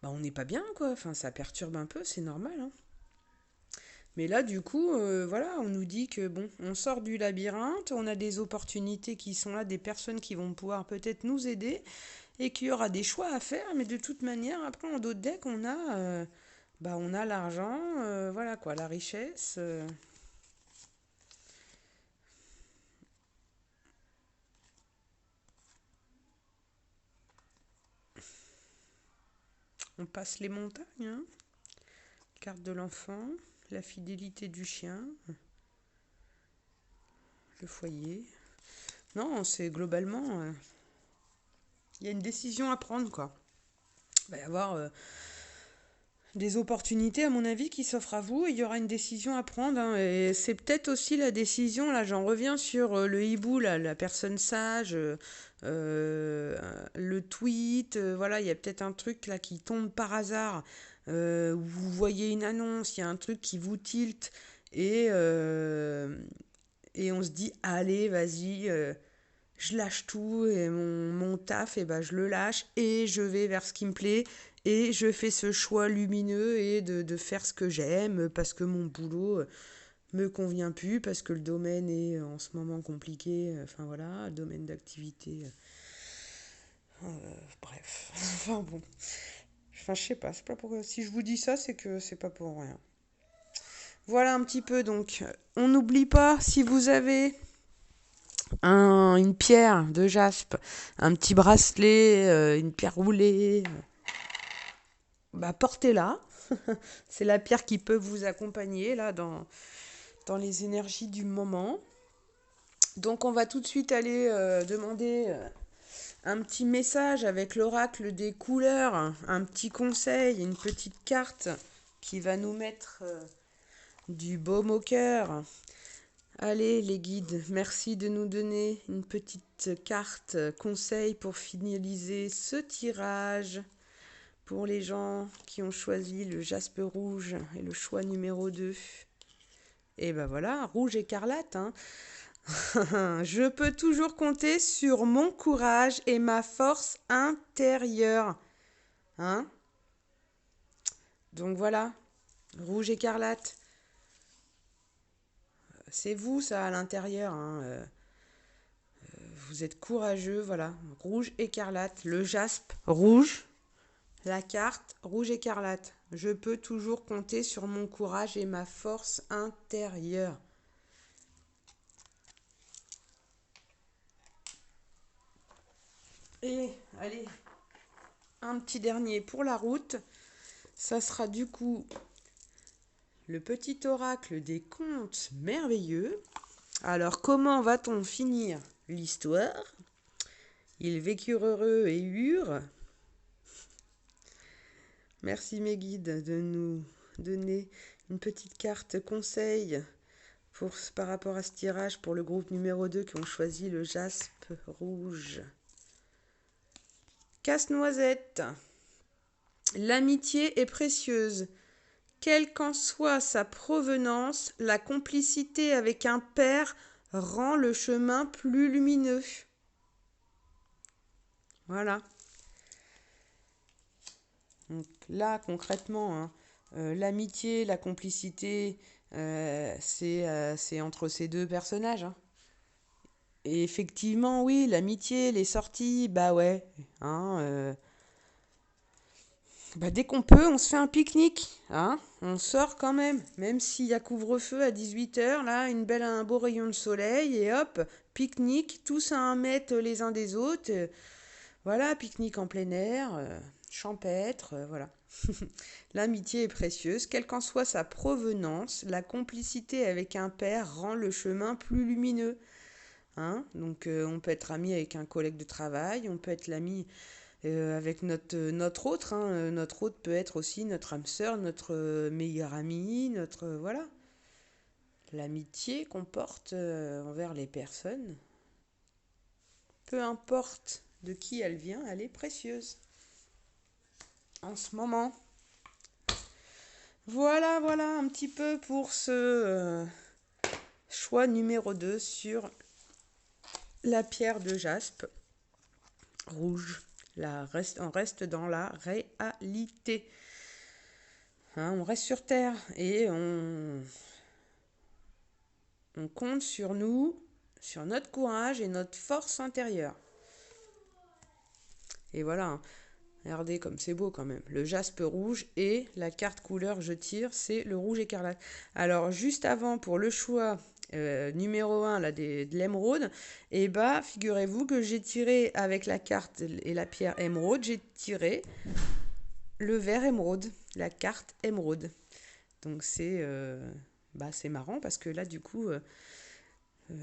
[SPEAKER 1] bah on n'est pas bien quoi. Enfin, ça perturbe un peu, c'est normal, hein. Mais là, du coup, voilà, on nous dit que bon, on sort du labyrinthe, on a des opportunités qui sont là, des personnes qui vont pouvoir peut-être nous aider, et qu'il y aura des choix à faire, mais de toute manière, après, en d'autres decks, bah, on a l'argent, voilà quoi, la richesse. On passe les montagnes, hein. Carte de l'enfant, la fidélité du chien, le foyer. Non, c'est globalement, il y a une décision à prendre, quoi. Il va y avoir des opportunités, à mon avis, qui s'offrent à vous et il y aura une décision à prendre, hein. Et c'est peut-être aussi la décision, là, j'en reviens sur le hibou, là, la personne sage, le tweet, voilà, il y a peut-être un truc là qui tombe par hasard, où vous voyez une annonce, il y a un truc qui vous tilte et, euh, et on se dit, allez, vas-y. Je lâche tout et mon taf, et ben, je le lâche et je vais vers ce qui me plaît et je fais ce choix lumineux et de faire ce que j'aime parce que mon boulot me convient plus, parce que le domaine est en ce moment compliqué, enfin voilà, le domaine d'activité, bref, enfin bon, enfin je sais pas, c'est pas pourquoi, si je vous dis ça, c'est que c'est pas pour rien. Voilà un petit peu donc, on n'oublie pas, si vous avez une pierre de jaspe, un petit bracelet, une pierre roulée, bah portez-la. C'est la pierre qui peut vous accompagner là dans les énergies du moment. Donc on va tout de suite aller demander un petit message avec l'oracle des couleurs, un petit conseil, une petite carte qui va nous mettre du baume au cœur. Allez les guides, merci de nous donner une petite carte conseil pour finaliser ce tirage. Pour les gens qui ont choisi le jaspe rouge et le choix numéro 2. Et ben voilà, rouge écarlate, hein. Je peux toujours compter sur mon courage et ma force intérieure. Hein. Donc voilà, rouge écarlate. C'est vous ça à l'intérieur, hein. Vous êtes courageux, voilà. Rouge écarlate, le jaspe rouge, la carte rouge écarlate. Je peux toujours compter sur mon courage et ma force intérieure. Et allez, un petit dernier pour la route. Ça sera du coup le petit oracle des contes merveilleux. Alors comment va-t-on finir l'histoire? Ils vécurent heureux et eurent. Merci mes guides de nous donner une petite carte conseil par rapport à ce tirage pour le groupe numéro 2 qui ont choisi le jaspe rouge. Casse-noisette. L'amitié est précieuse. Quelle qu'en soit sa provenance, la complicité avec un père rend le chemin plus lumineux. Voilà. Donc là, concrètement, hein, l'amitié, la complicité, c'est entre ces deux personnages, hein. Et effectivement, oui, l'amitié, les sorties, bah ouais. Hein, bah dès qu'on peut, on se fait un pique-nique. Hein, on sort quand même. Même s'il y a couvre-feu à 18h, là, un beau rayon de soleil, et hop, pique-nique, tous à 1 mètre les uns des autres. Voilà, pique-nique en plein air, champêtre, voilà. L'amitié est précieuse, quelle qu'en soit sa provenance, la complicité avec un père rend le chemin plus lumineux. Hein, donc on peut être ami avec un collègue de travail, on peut être l'ami avec notre autre. Hein, notre autre peut être aussi notre âme sœur, notre meilleur ami, notre... voilà. l'amitié qu'on porte envers les personnes. Peu importe de qui elle vient, elle est précieuse. En ce moment. Voilà, voilà un petit peu pour ce choix numéro 2 sur la pierre de jaspe rouge. On reste dans la réalité. Hein, on reste sur Terre et on compte sur nous, sur notre courage et notre force intérieure. Et voilà, regardez comme c'est beau quand même. Le jaspe rouge et la carte couleur je tire, c'est le rouge écarlate. Alors juste avant, pour le choix numéro 1 là, de l'émeraude, et bah figurez-vous que j'ai tiré avec la carte et la pierre émeraude, j'ai tiré le vert émeraude, la carte émeraude. Donc c'est marrant parce que là du coup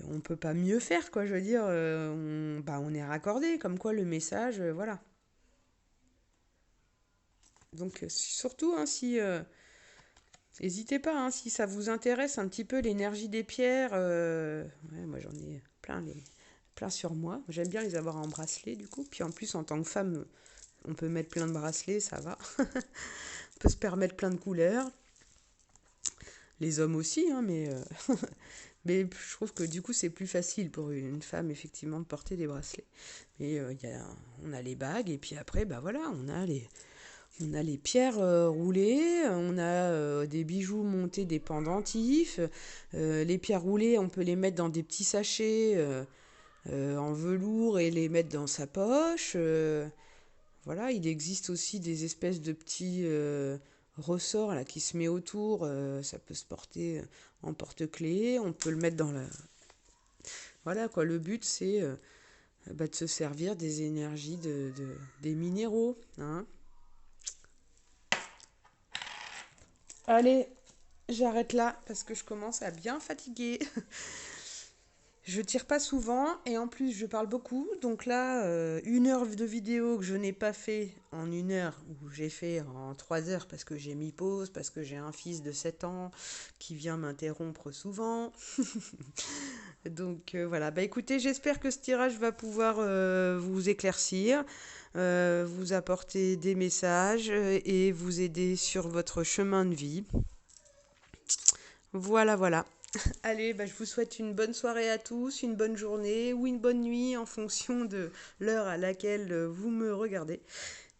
[SPEAKER 1] on peut pas mieux faire quoi, je veux dire on est raccordé comme quoi le message voilà. Donc surtout hein, si n'hésitez pas hein, si ça vous intéresse un petit peu l'énergie des pierres ouais, moi j'en ai plein sur moi, j'aime bien les avoir en bracelet du coup, puis en plus en tant que femme on peut mettre plein de bracelets, ça va. On peut se permettre plein de couleurs. Les hommes aussi, hein, mais je trouve que du coup c'est plus facile pour une femme effectivement de porter des bracelets. Mais on a les bagues et puis après bah voilà, on a les pierres roulées, on a des bijoux montés, des pendentifs. Les pierres roulées, on peut les mettre dans des petits sachets en velours et les mettre dans sa poche. Voilà, il existe aussi des espèces de petits ressorts là, qui se met autour. Ça peut se porter en porte-clés. On peut le mettre dans la... Voilà, quoi. Le but, c'est de se servir des énergies des minéraux. Hein. Allez, j'arrête là parce que je commence à bien fatiguer. Je tire pas souvent et en plus je parle beaucoup. Donc là, 1 heure de vidéo que je n'ai pas fait en 1 heure, ou j'ai fait en 3 heures parce que j'ai mis pause, parce que j'ai un fils de 7 ans qui vient m'interrompre souvent. Donc voilà, bah écoutez, j'espère que ce tirage va pouvoir vous éclaircir, vous apporter des messages et vous aider sur votre chemin de vie. Voilà, voilà. Allez, bah, je vous souhaite une bonne soirée à tous, une bonne journée ou une bonne nuit en fonction de l'heure à laquelle vous me regardez.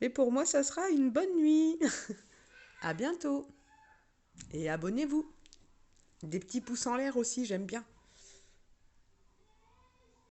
[SPEAKER 1] Mais pour moi, ça sera une bonne nuit. À bientôt. Et abonnez-vous. Des petits pouces en l'air aussi, j'aime bien.